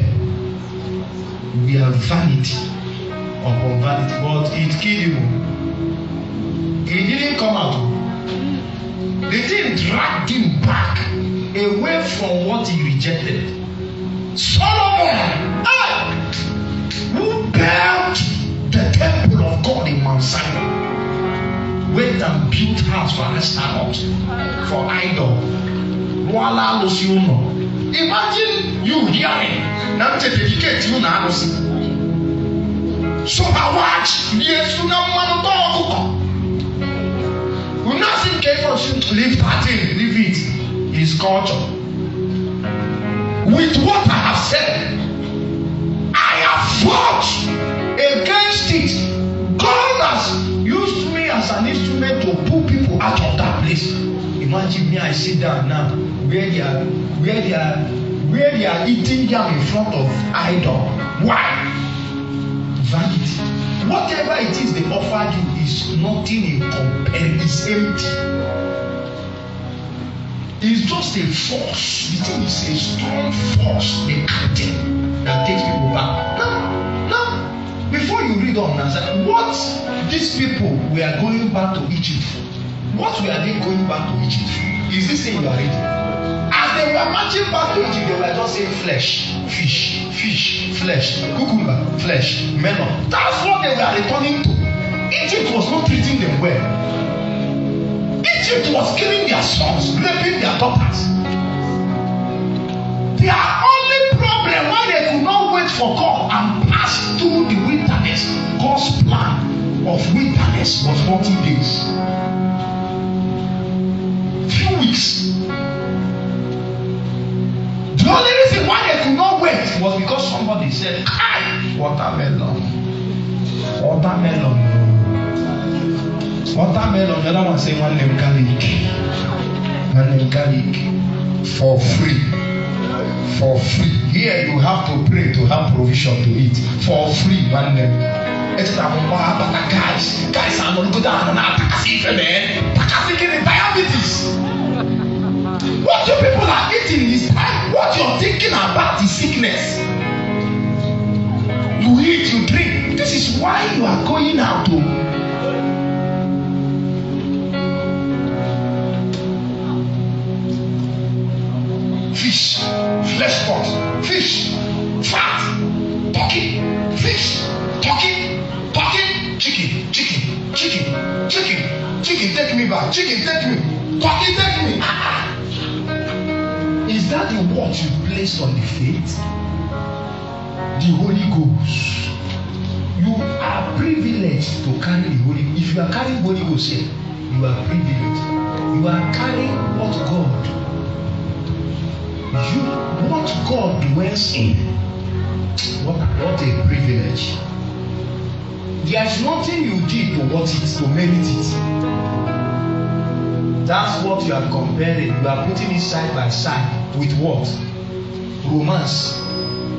were vanity upon vanity. But it killed him. He didn't come out. The thing dragged him back away from what he rejected. Solomon, who built the temple of God in Mount Sinai, went and built house for Astarot, for idol. Imagine you hearing, now to dedicate you now. So I watch, yes, you know, one dog. Nothing came for you to leave that thing, leave it. His culture. With what I have said, I have fought against it. God has used me as an instrument to pull people out of that place. Imagine me, I sit down now where they are eating yam in front of idol. Why? Vanity. Whatever it is they offered you is nothing in comparison. It's empty. It's just a force. The thing is a strong force, a curtain that takes people back. Now, before you read on, what these people were going back to Egypt for? What were they going back to Egypt for? Is this thing you are reading? As they were marching back to Egypt, they were just saying flesh, fish, flesh, cucumber, flesh, melon. That's what they were returning to. Egypt was not treating them well. Egypt was killing their sons, raping their daughters. Their only problem why they could not wait for God and pass through the wilderness, God's plan of wilderness was 40 days. Few weeks. The only reason why they could not wait was because somebody said, watermelon. The other one say one name garlic. For free. Here you have to pray to have provision to eat. For free, one name. Guys, I'm not good down and diabetes. What you people are eating is what you're thinking about is sickness. You eat, you drink. This is why you are going out to. Fish, flesh pot, fish, fat, turkey, fish, turkey, chicken, take me back, chicken, take me, turkey, take me. Is that the word you place on the faith? The Holy Ghost. You are privileged to carry the Holy Ghost. If you are carrying Holy Ghost here, you are privileged. You are carrying what God dwells in. What a privilege. There is nothing you did to what it, to merit it. That's what you are comparing. You are putting it side by side with what? Romance.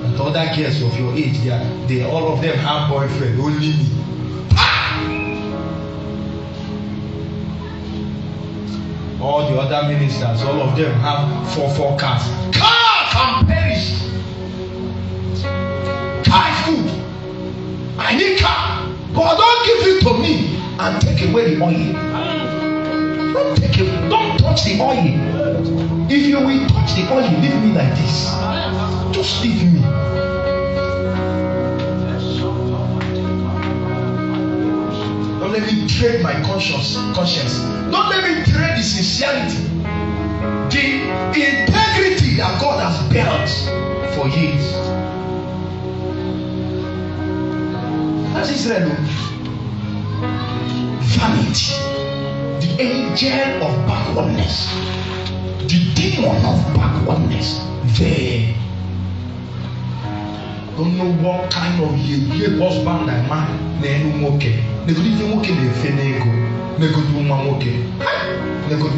And other girls of your age, they all of them have boyfriend, only me. All the other ministers, all of them have 4 cars. Cars can perish. Car is good. I need car. But don't give it to me and take away the oil. Don't touch the oil. If you will touch the oil, leave me like this. Just leave me. Don't let me trade my conscience. Don't let me trade the sincerity, the integrity that God has built for years. That's Israel. Vanity, the angel of backwardness, the demon of backwardness. They don't know what kind of husband I marry. They don't okay. They don't even okay. They fail. They go do one okay. They go.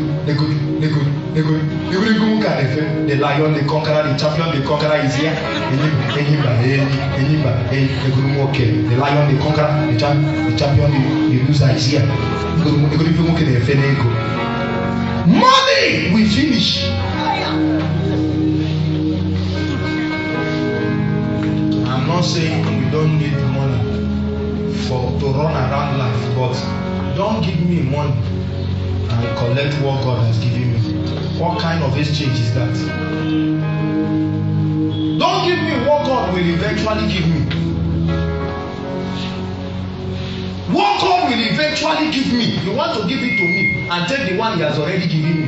The lion, the conqueror, the champion, the conqueror is here. The lion, the conqueror, the champion, the loser is here. Money we finish. I'm not saying we don't need money to run around life, but don't give me money and collect what God has given me. What kind of exchange is that? Don't give me what God will eventually give me. What God will eventually give me, you want to give it to me and take the one He has already given me.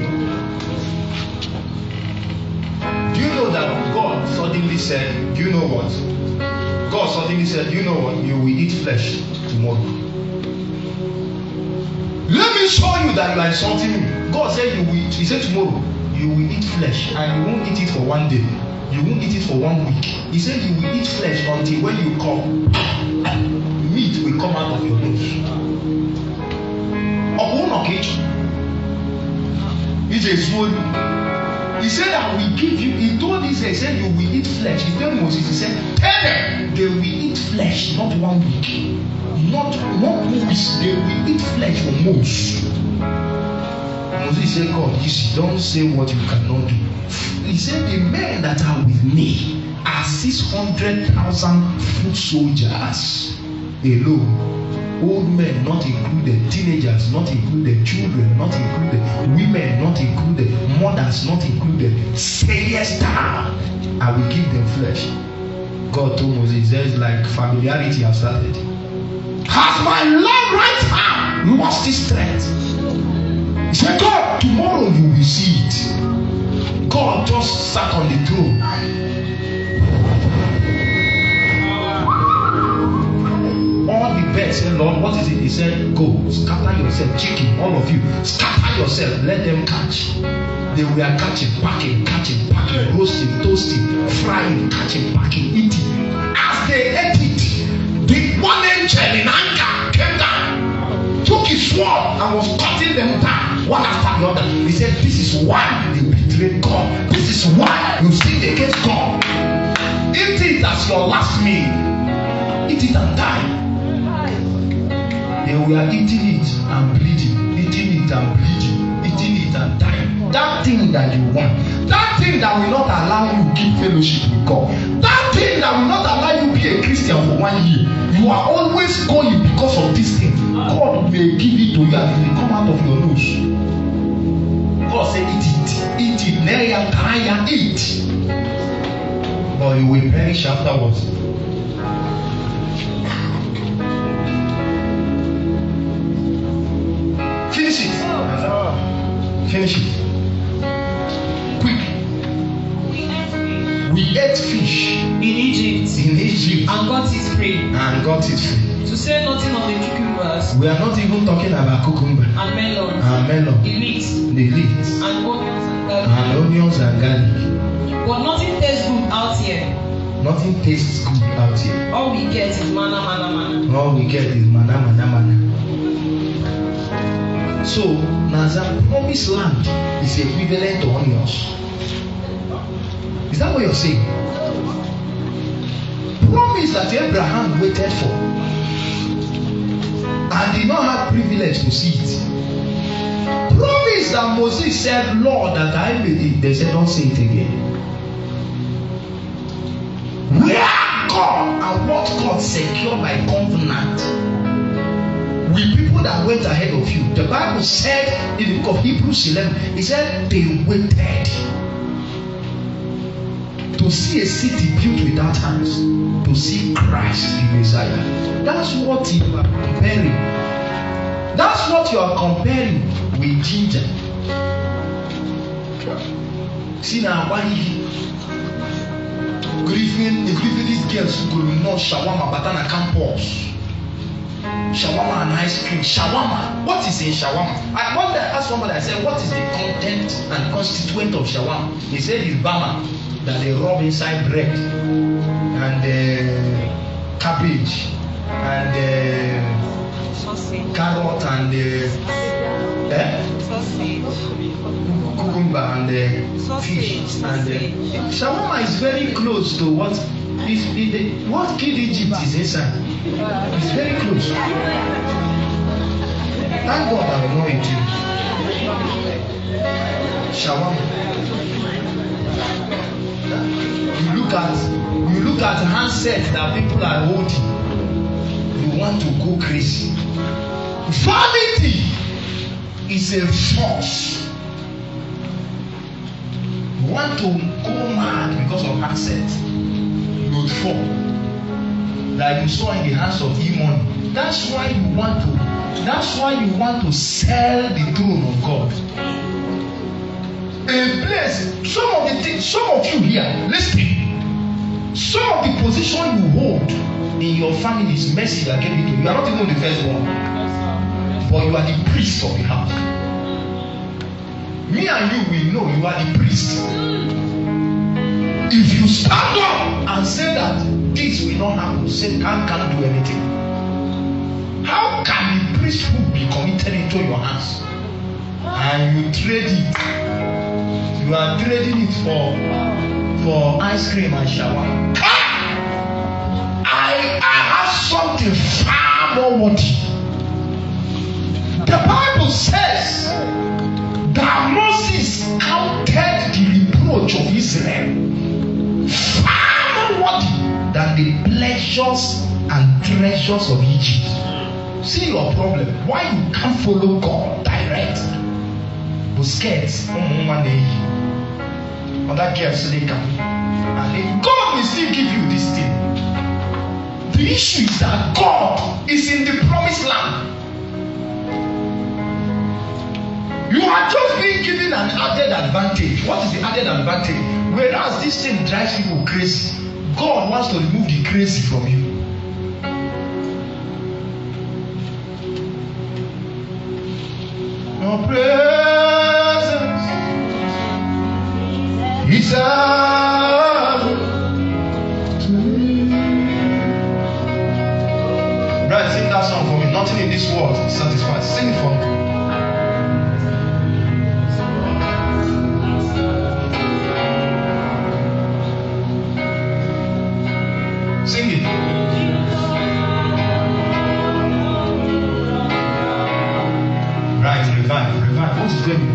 Do you know that God suddenly said, do you know what? God suddenly said, you know what? You will eat flesh tomorrow. Let me show you that you are insulting me. God said you will eat. He said tomorrow you will eat flesh and you won't eat it for one day. You won't eat it for 1 week. He said you will eat flesh until when you come, meat will come out of your nose. Upon occasion, it's a sword. He said I will give you. He told Israel, he said you will eat flesh. He told Moses, he said, tell them they will eat flesh, not 1 week. Not weeks, they will eat flesh for most. Moses said, God, you don't say what you cannot do. He said, the men that are with me are 600,000 foot soldiers alone. Old men not included, teenagers not included, children not included, women not not included, mothers not included, sayest thou, I will give them flesh. God told Moses, there's like familiarity has started. Has my right hand lost its strength? He said, God, tomorrow you will see it. God just sat on the throne. All the birds said, Lord, what is it? He said, go, scatter yourself, chicken, all of you, scatter yourself, let them catch. They were catching, packing, roasting, toasting, frying, catching, packing, eating. As they ate it, the one angel in anger came down, took his sword and was cutting them down one after the other. He said, this is why they betrayed God. This is why you sin against God. Eat it as your last meal. Eat it and die. They were eating it and bleeding, eating it and bleeding, eating it and dying. That thing that you want, that thing that will not allow you keep fellowship with God, that thing that will not allow you be a Christian for 1 year, you are always going because of this thing. God may give it to you and it will come out of your nose. God said, eat it, neya, taya, eat. But you will perish afterwards. Finish it. Finish it. Quick. We ate fish in Egypt. And got it free. To say nothing of the cucumbers. We are not even talking about cucumber. And melon. The leeks. And onions and garlic. But nothing tastes good out here. Nothing tastes good out here. All we get is manna. All we get is manna. So, Nazar, promised land is equivalent to onions. Is that what you're saying? Promise that Abraham waited for and did not have privilege to see it. Promise that Moses said, Lord, that I may eat. They said, don't say it again. Where God and what God secured by covenant with people that went ahead of you. The Bible said in the book of Hebrews 11, it said they waited to see a city built without hands, to see Christ the Messiah. That's what you are comparing. That's what you are comparing with ginger. See now, why grieving these girls who could not shawarma but on a campus. Shawarma and ice cream. Shawarma. What is in shawarma? I wonder, ask somebody, I said, what is the content and constituent of shawarma? He said it's bama that they rub inside bread and cabbage and sausage, carrot and cucumber and fish. And shawarma is very close to what killed Egypt is inside. It's very close. Thank God I'm not into shawarma. You look at handsets that people are holding. You want to go crazy. Vanity is a force. You want to go mad because of handsets. Note 4. That you saw in the hands of E-money. That's why you want to sell the throne of God. A place, some of you here, listen. Some of the position you hold in your family is mercy that gave it to you. You are not even the first one. But you are the priest of the house. Me and you, we know you are the priest. If you stand up and say that this will not happen, Satan can't do anything. How can the priesthood be committed into your hands and you trade it? You are trading it for ice cream and shawarma. I have something far more worthy. The Bible says that Moses counted the reproach of Israel far more worthy than the pleasures and treasures of Egypt. See your problem. Why you can't follow God direct? skirts. Other girls they come. And God will still give you this thing. The issue is that God is in the promised land. You are just being given an added advantage. What is the added advantage? Whereas this thing drives people crazy, God wants to remove the crazy from you. Your presence is to me. Right, sing that song for me. Nothing in this world satisfies. Sing it for me. Sing it. Right, revive. What is going on?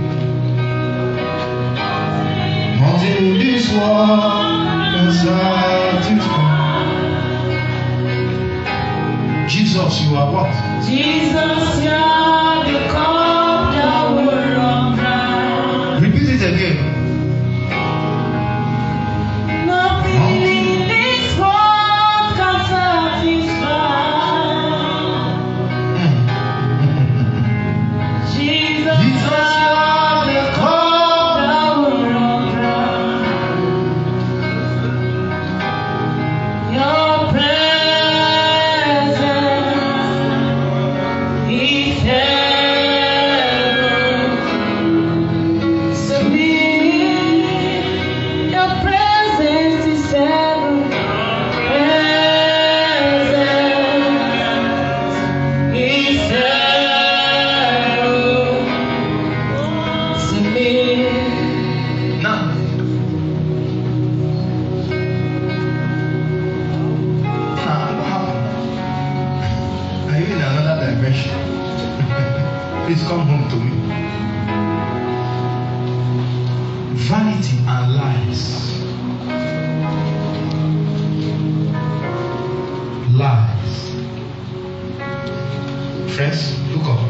Nothing in this world can satisfy. Jesus, you are what? Jesus, you are the cup that will run dry. Repeat it again. Nothing in this world can satisfy. Jesus, you are the cup that will run dry. Your presence is heaven to me. Your presence is heaven. Presence is heaven to me. Now, what happened? Are you in another dimension? Please come home to me. Vanity and lies. Lies. Friends, look up.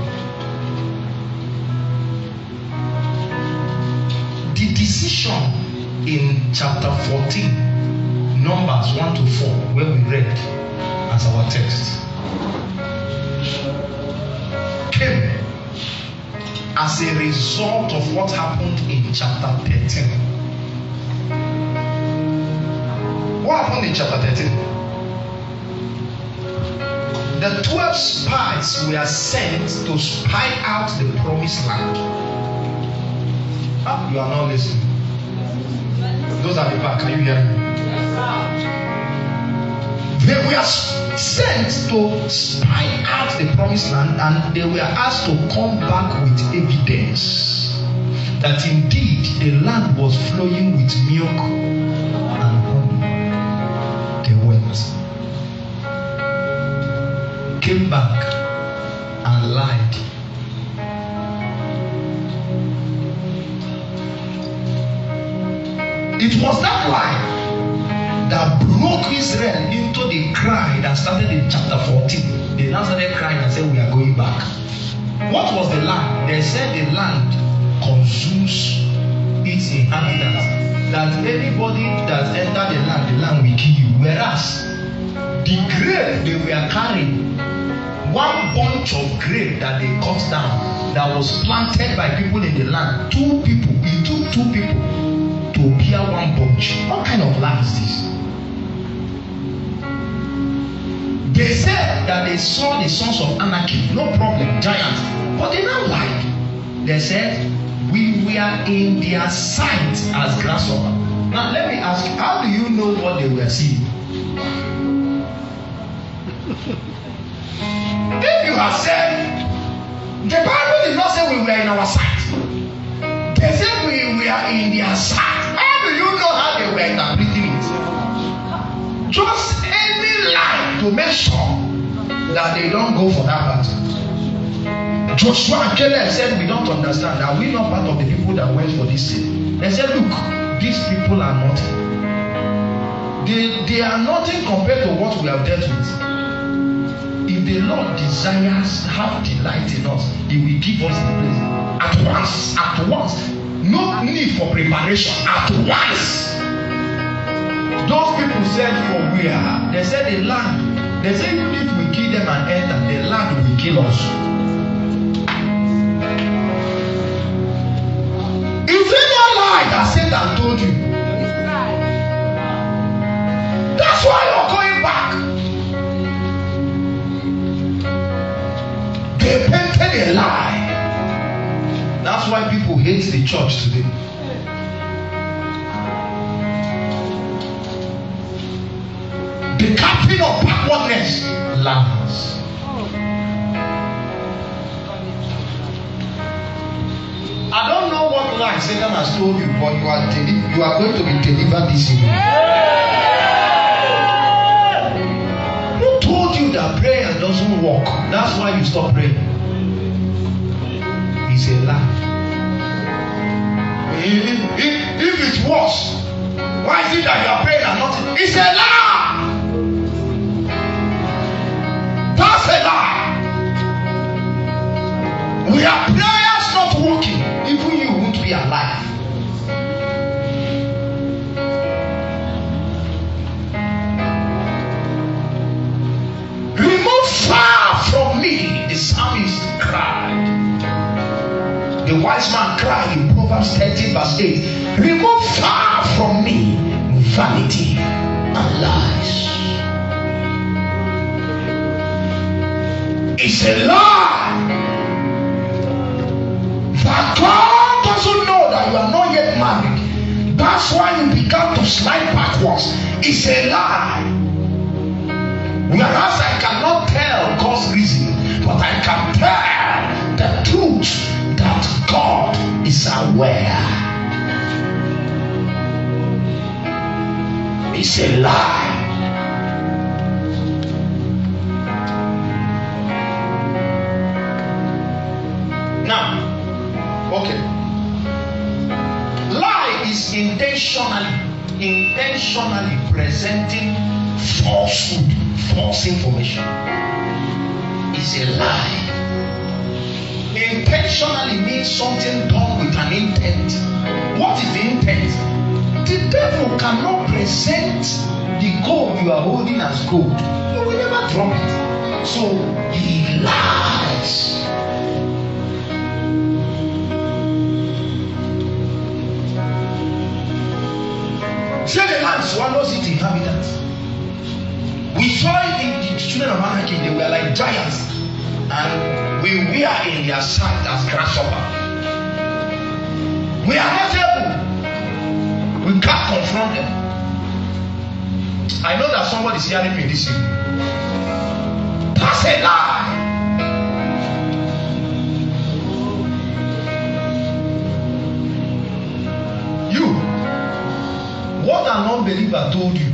The decision in chapter 14, Numbers 1 to 4, where we read as our text, came as a result of what happened in chapter 13. What happened in chapter 13? The 12 spies were sent to spy out the promised land. Ah, you are not listening. Those at the back, can you hear me? They were sent to spy out the promised land, and they were asked to come back with evidence that indeed the land was flowing with milk and honey. They went, came back and lied. It was that lie that broke Israel into the cry that started in chapter 14. They now started crying and said, we are going back. What was the land? They said the land consumes its inhabitants. That anybody that entered the land will kill you. Whereas the grape they were carrying, one bunch of grape that they cut down, that was planted by people in the land, it took two people to bear one bunch. What kind of land is this? They said that they saw the sons of Anarchy, no problem, giants. But they now lied. They said, we were in their sight as grasshopper. Now let me ask you, how do you know what they were seeing? If you have said, the Bible did not say we were in our sight. They said we were in their sight. How do you know how they were interpreting it? Just any lie to make sure that they don't go for that battle. Joshua and Caleb said, we don't understand. Are we not part of the people that went for this thing? They said, look, these people are nothing. They are nothing compared to what we have dealt with. If the Lord desires have delight in us, He will give us the place. At once, preparation at once. Those people said for where? They said the land. They said even if we kill them and enter, the land will kill us. Is it not lie that Satan told you? That's why you're going back. They painted a lie. That's why people hate the church today. The captain of backwardness laughs. I don't know what lie Satan has told you, but you are going to be delivered this evening. Who told you that prayer doesn't work? That's why you stop praying. It's a lie. If it works, why is it that you are praying and nothing? It's a lie. That's a lie. We are prayers not working. Even you won't be alive. Remove far from me, the psalmist cried. The wise man cried in Proverbs 30 verse 8. Remove far from me vanity and lies. It's a lie that God doesn't know that you are not yet married. That's why you began to slide backwards. It's a lie. Whereas I cannot tell God's reason, but I can tell the truth that God is aware. It's a lie. Now, okay. Lie is intentionally presenting falsehood, false information. It's a lie. Intentionally means something done with an intent. What is the intent? The devil cannot present the gold you are holding as gold. You will never drop it. So he lies. Say the land swallows its inhabitants. We saw it in the children of Anakim. They were like giants, and we were in their sight as grasshopper. We are not able. We can't confront them. I know that somebody is hearing me this evening. That's a lie. What an unbeliever told you,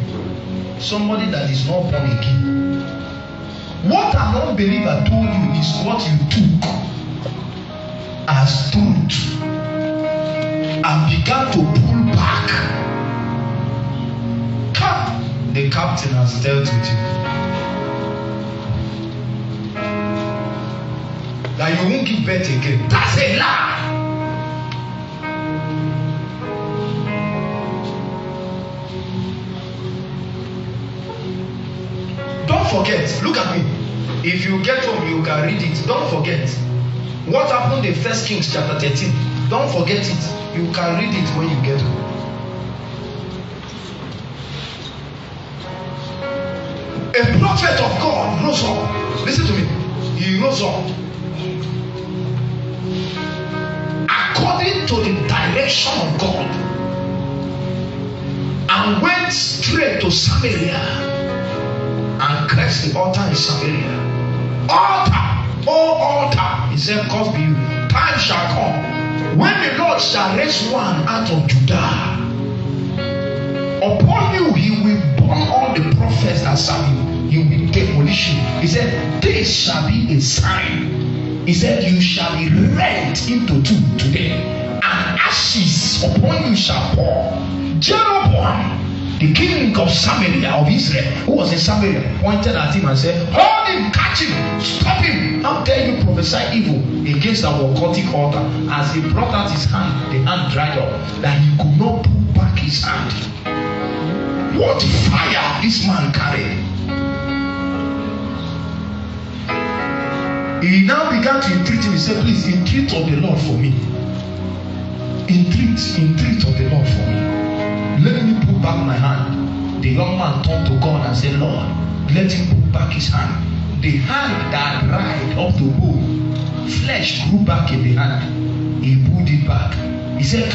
somebody that is not born again. What an unbeliever told you is what you took as truth and began to pull back. Come, the captain has dealt with you. That you won't give birth again. That's a lie. Don't forget, look at me. If you get home, you can read it. Don't forget. What happened in 1 Kings chapter 13? Don't forget it. You can read it when you get home. A prophet of God rose up. Listen to me. He rose up according to the direction of God and went straight to Samaria and cursed the altar in Samaria. Altar, oh altar, he said, "Cause be you. Time shall come when the Lord shall raise one out of Judah. Upon you he will burn all the prophets that serve you. He will demolish you." He said, "This shall be a sign." He said, "You shall be rent into two today, and ashes upon you shall pour." Jeroboam, the The king of Samaria, of Israel, who was in Samaria, pointed at him and said, hold him, catch him, stop him. How dare you prophesy evil against our occultic altar? As he brought out his hand, the hand dried up, that he could not put back his hand. What fire this man carried. He now began to entreat him. He said, please entreat of the Lord for me. Entreat of the Lord for me. Let me put back my hand. The young man turned to God and said, Lord, let him put back his hand. The hand that dried up the bone, flesh grew back in the hand. He pulled it back. He said,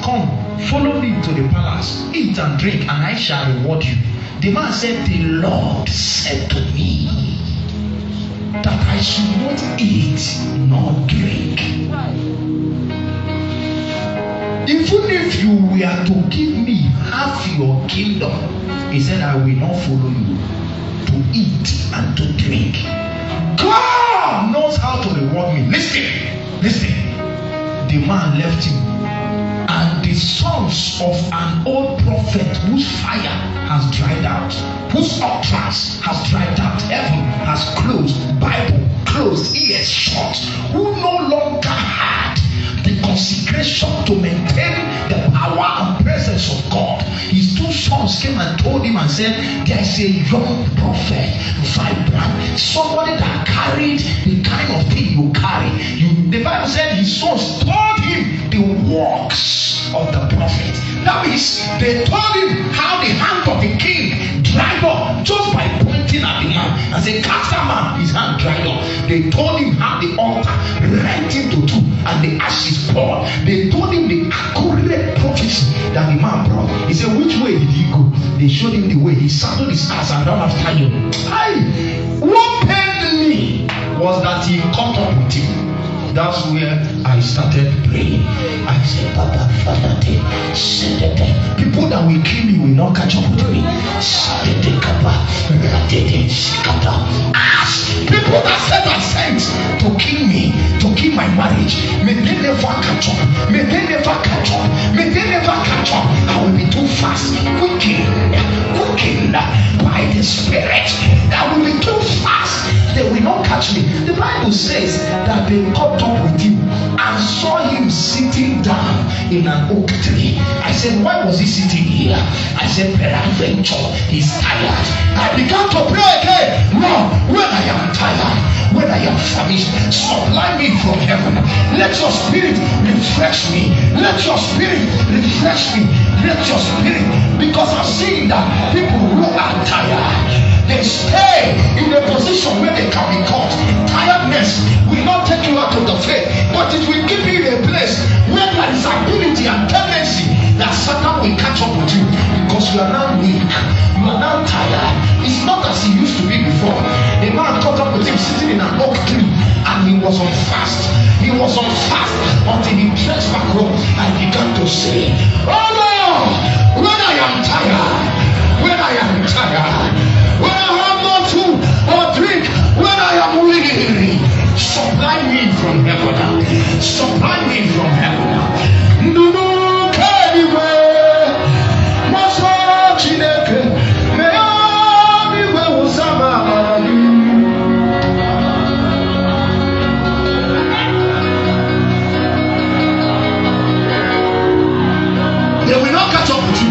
come, follow me to the palace, eat and drink, and I shall reward you. The man said, the Lord said to me that I should not eat nor drink. Even if you were to give me half your kingdom, he said, I will not follow you to eat and to drink. God knows how to reward me. Listen. The man left him, and the sons of an old prophet whose fire has dried out, whose utterance has dried out, heaven has closed, Bible closed, ears shut, who no longer had the consecration to maintain the power and presence of God. His two sons came and told him and said, there is a young prophet, vibrant, somebody that carried the kind of thing you carry. The Bible said his sons told him the works of the prophet. That means they told him how the hand of the king dried up just by pointing at the man and say, catch that man, his hand dried up. They told him how the altar rent into two and the ashes poured. They told him the accurate prophecy that the man brought. He said, which way did he go? They showed him the way. He saddled his ass and ran after him. What pained me was that he caught up with him. That's where I started praying. I said, Papa, Father, people that will kill me will not catch up with me. People that said I sent to kill me, to kill my marriage, may they never catch up. May they never catch up. May they never catch up. I will be too fast. Quickened by the Spirit. I will be too fast. They will not catch me. The Bible says that they caught up with him and saw him sitting down in an oak tree. I said, why was he sitting here? I said, peradventure, he's tired. I began to pray again. Lord, when I am tired, when I am famished, supply me from heaven. Let your spirit refresh me. Let your spirit refresh me. Let your spirit, because I'm seeing that people who are tired, they stay in a position where they can be caught. Tiredness will not take you out of the faith, but it will keep you in a place where there is ability and tendency that Satan will catch up with you, because you are now weak, you are now tired. It's not as he used to be before. A man caught up with him sitting in an oak tree, and he was on fast. He was on fast until he traced back home and began to say, oh Lord, when I am tired, when I am tired, when I have no food or drink, when I am weary, supply me from heaven. Supply me from heaven. They will not catch up with you.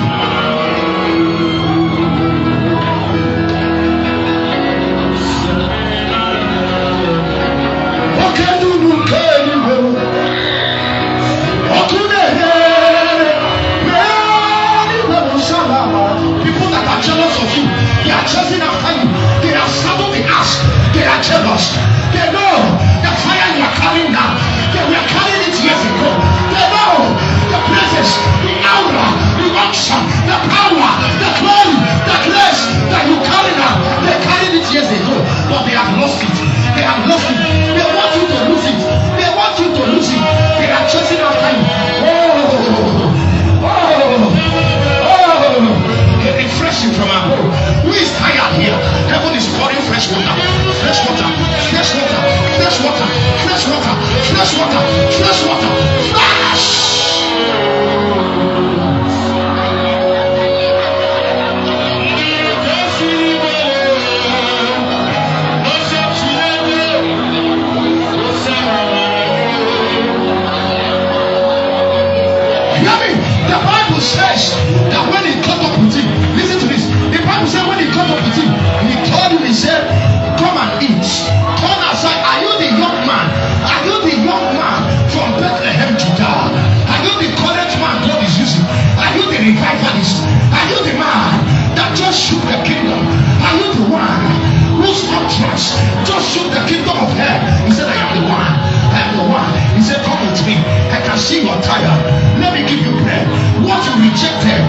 Bible says that when he caught up with him, listen to this. The Bible says when he caught up with him, he told him, he said, come and eat. Turn aside. Are you the young man? Are you the young man from Bethlehem, Judah? Are you the current man God is using? Are you the revivalist? Are you the man that just shook the kingdom? Are you the one whose utterance just shook the kingdom of hell? He said, I am the one. I am the one. He said, come with me. I can see you're tired. Let me give you bread. What you rejected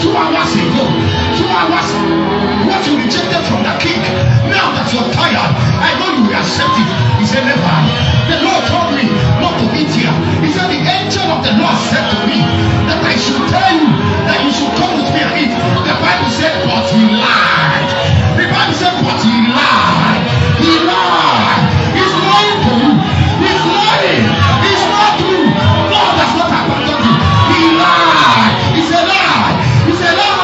2 hours ago, 2 hours, what you rejected from the king, now that you're tired, I know you will accept it. He said, never. The Lord told me not to eat here. He said, the angel of the Lord said to me that I should tell you that you should come with me and eat. The Bible said, but he lied. The Bible said, but he lied. He lied. He's lying to you. He's lying. He's not true. God has not abandoned you. He lied. He's a lie. He's a lie.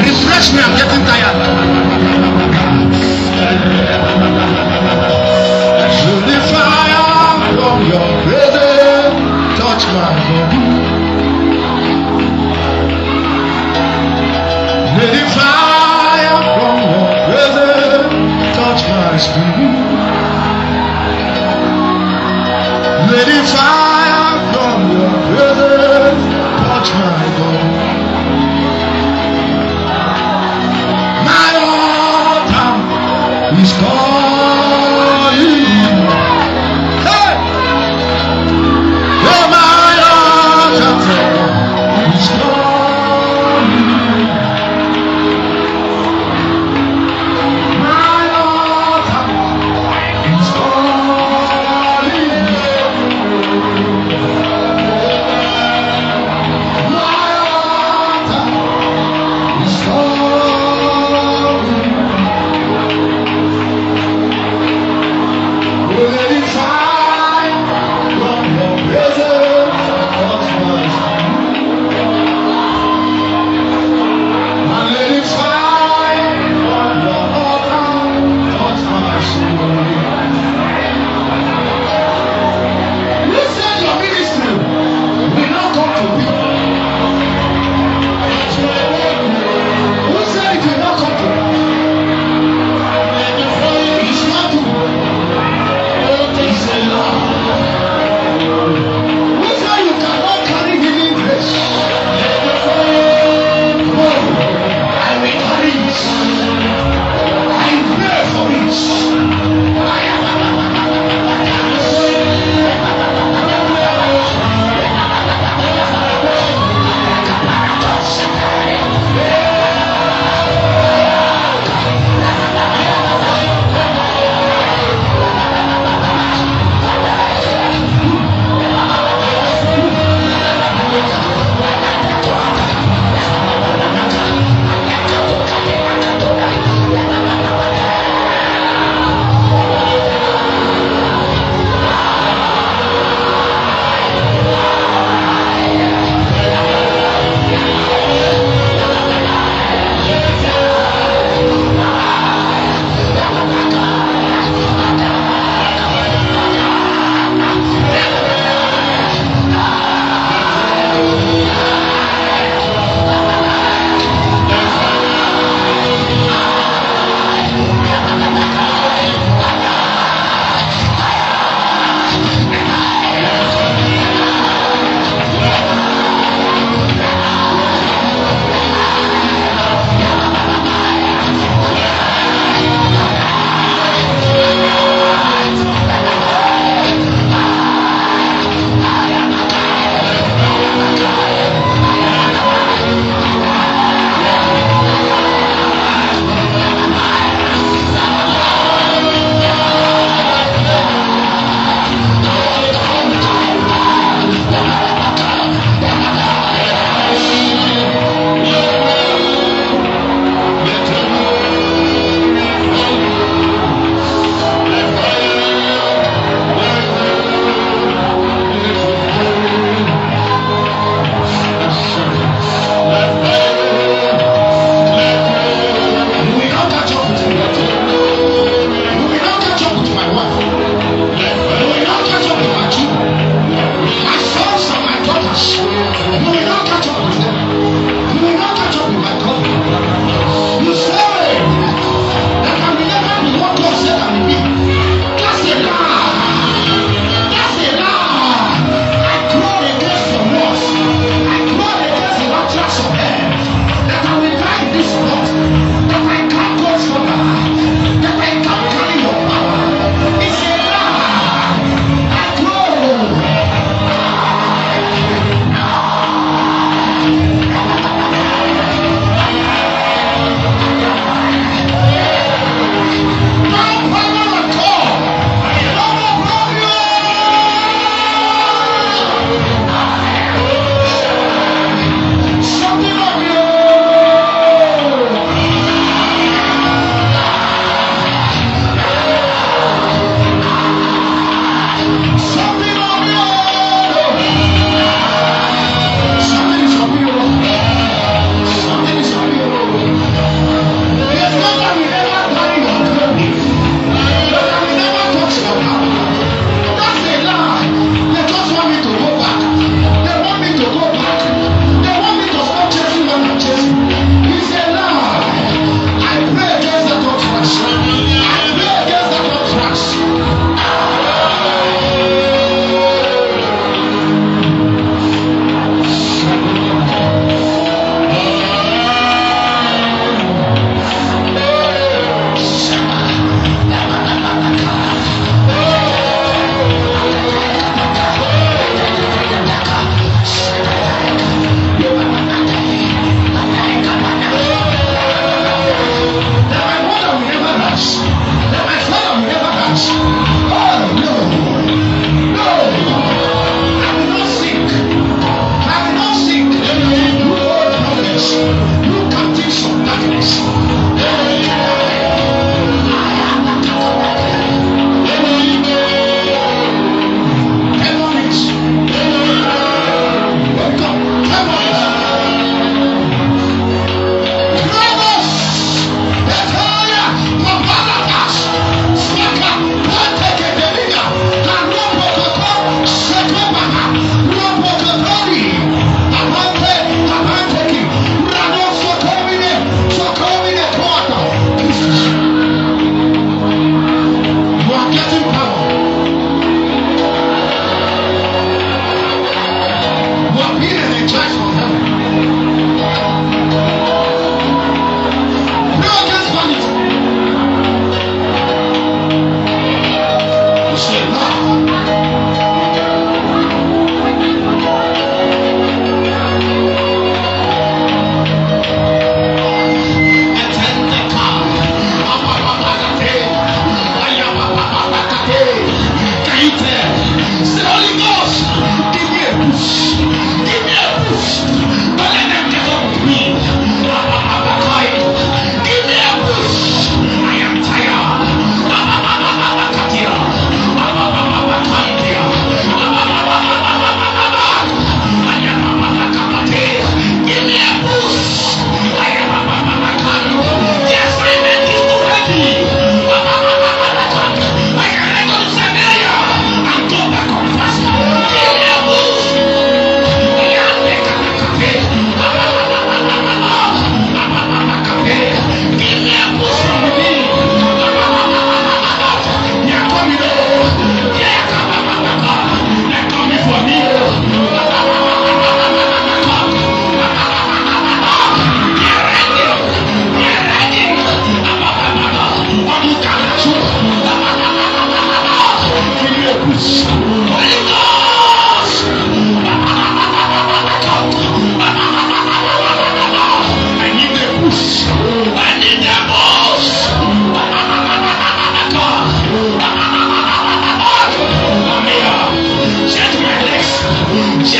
Refresh me, I'm getting tired. Through the fire from your presence, touch my body. May the fire from your presence touch my spirit. May the fire from your presence touch my body. My altar is calling. Hey! Oh, my altar is calling. My altar is calling. My altar is calling. Let it fire from your presence touch my spirit. And let it fire from your altar touch my soul. You said your ministry will not come to people. Who said it will not come to people? It's not true. It's a lie. Who said you cannot carry healing grace? No, I will carry it. I pray for it.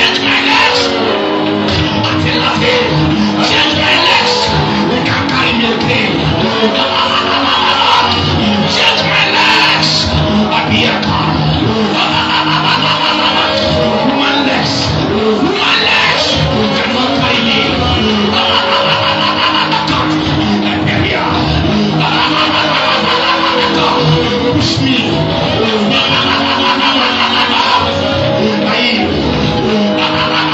change my legs. Until nothing. Change my legs. They can't carry me again. Change my legs. I be a car. Woman legs. Woman legs. Cannot carry me. Push me. I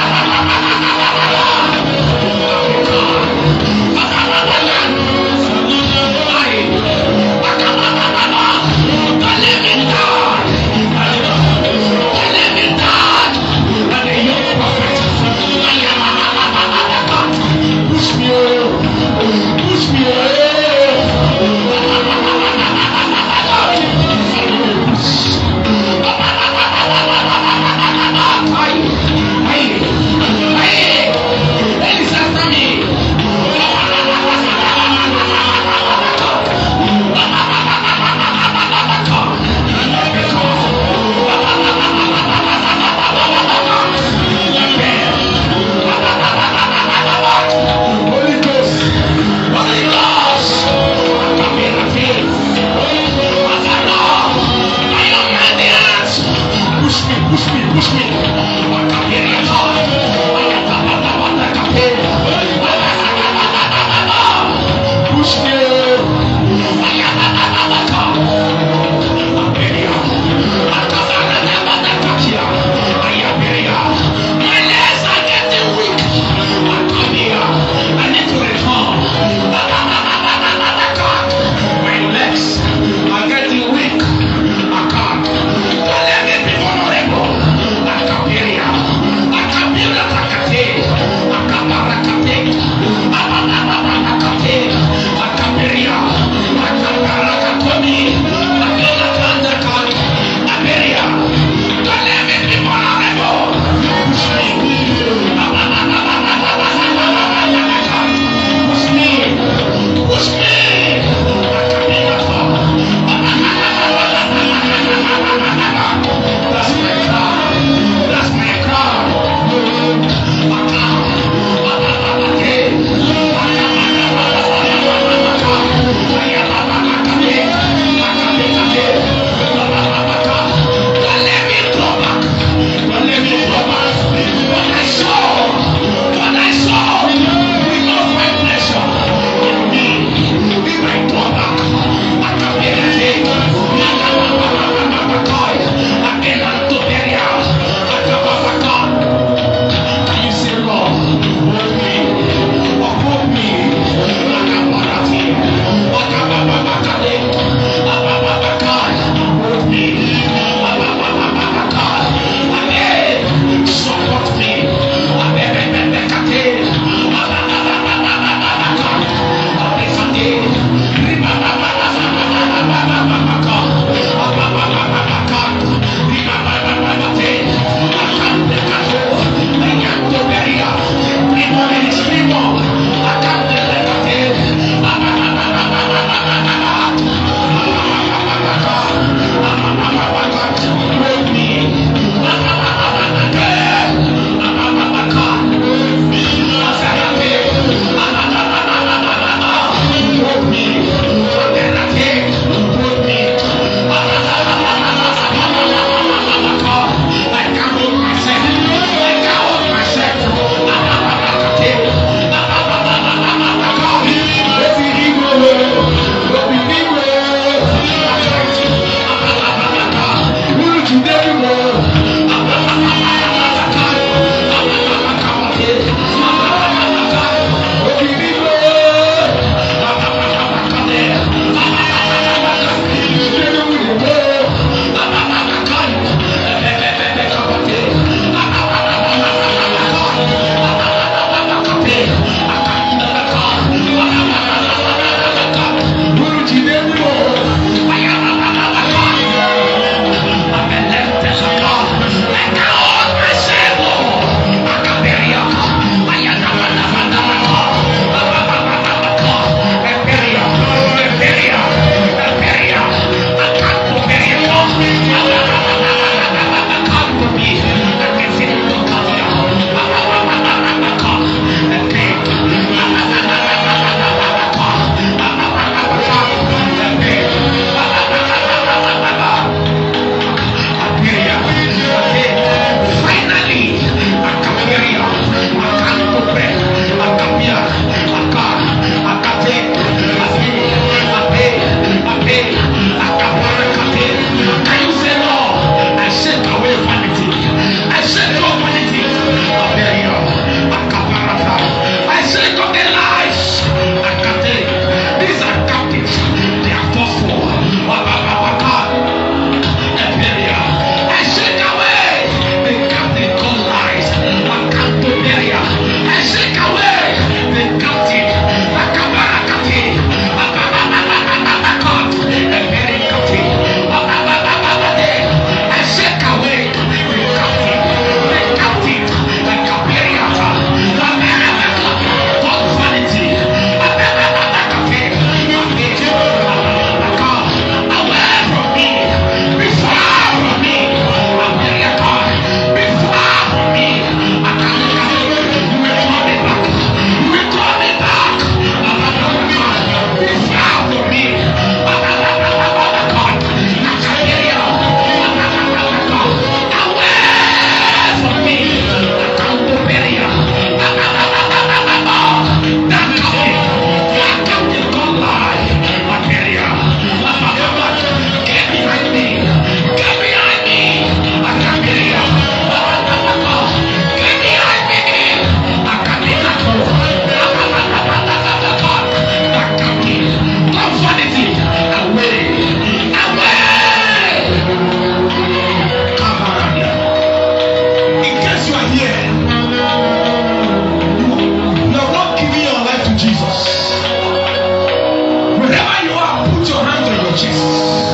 of Jesus.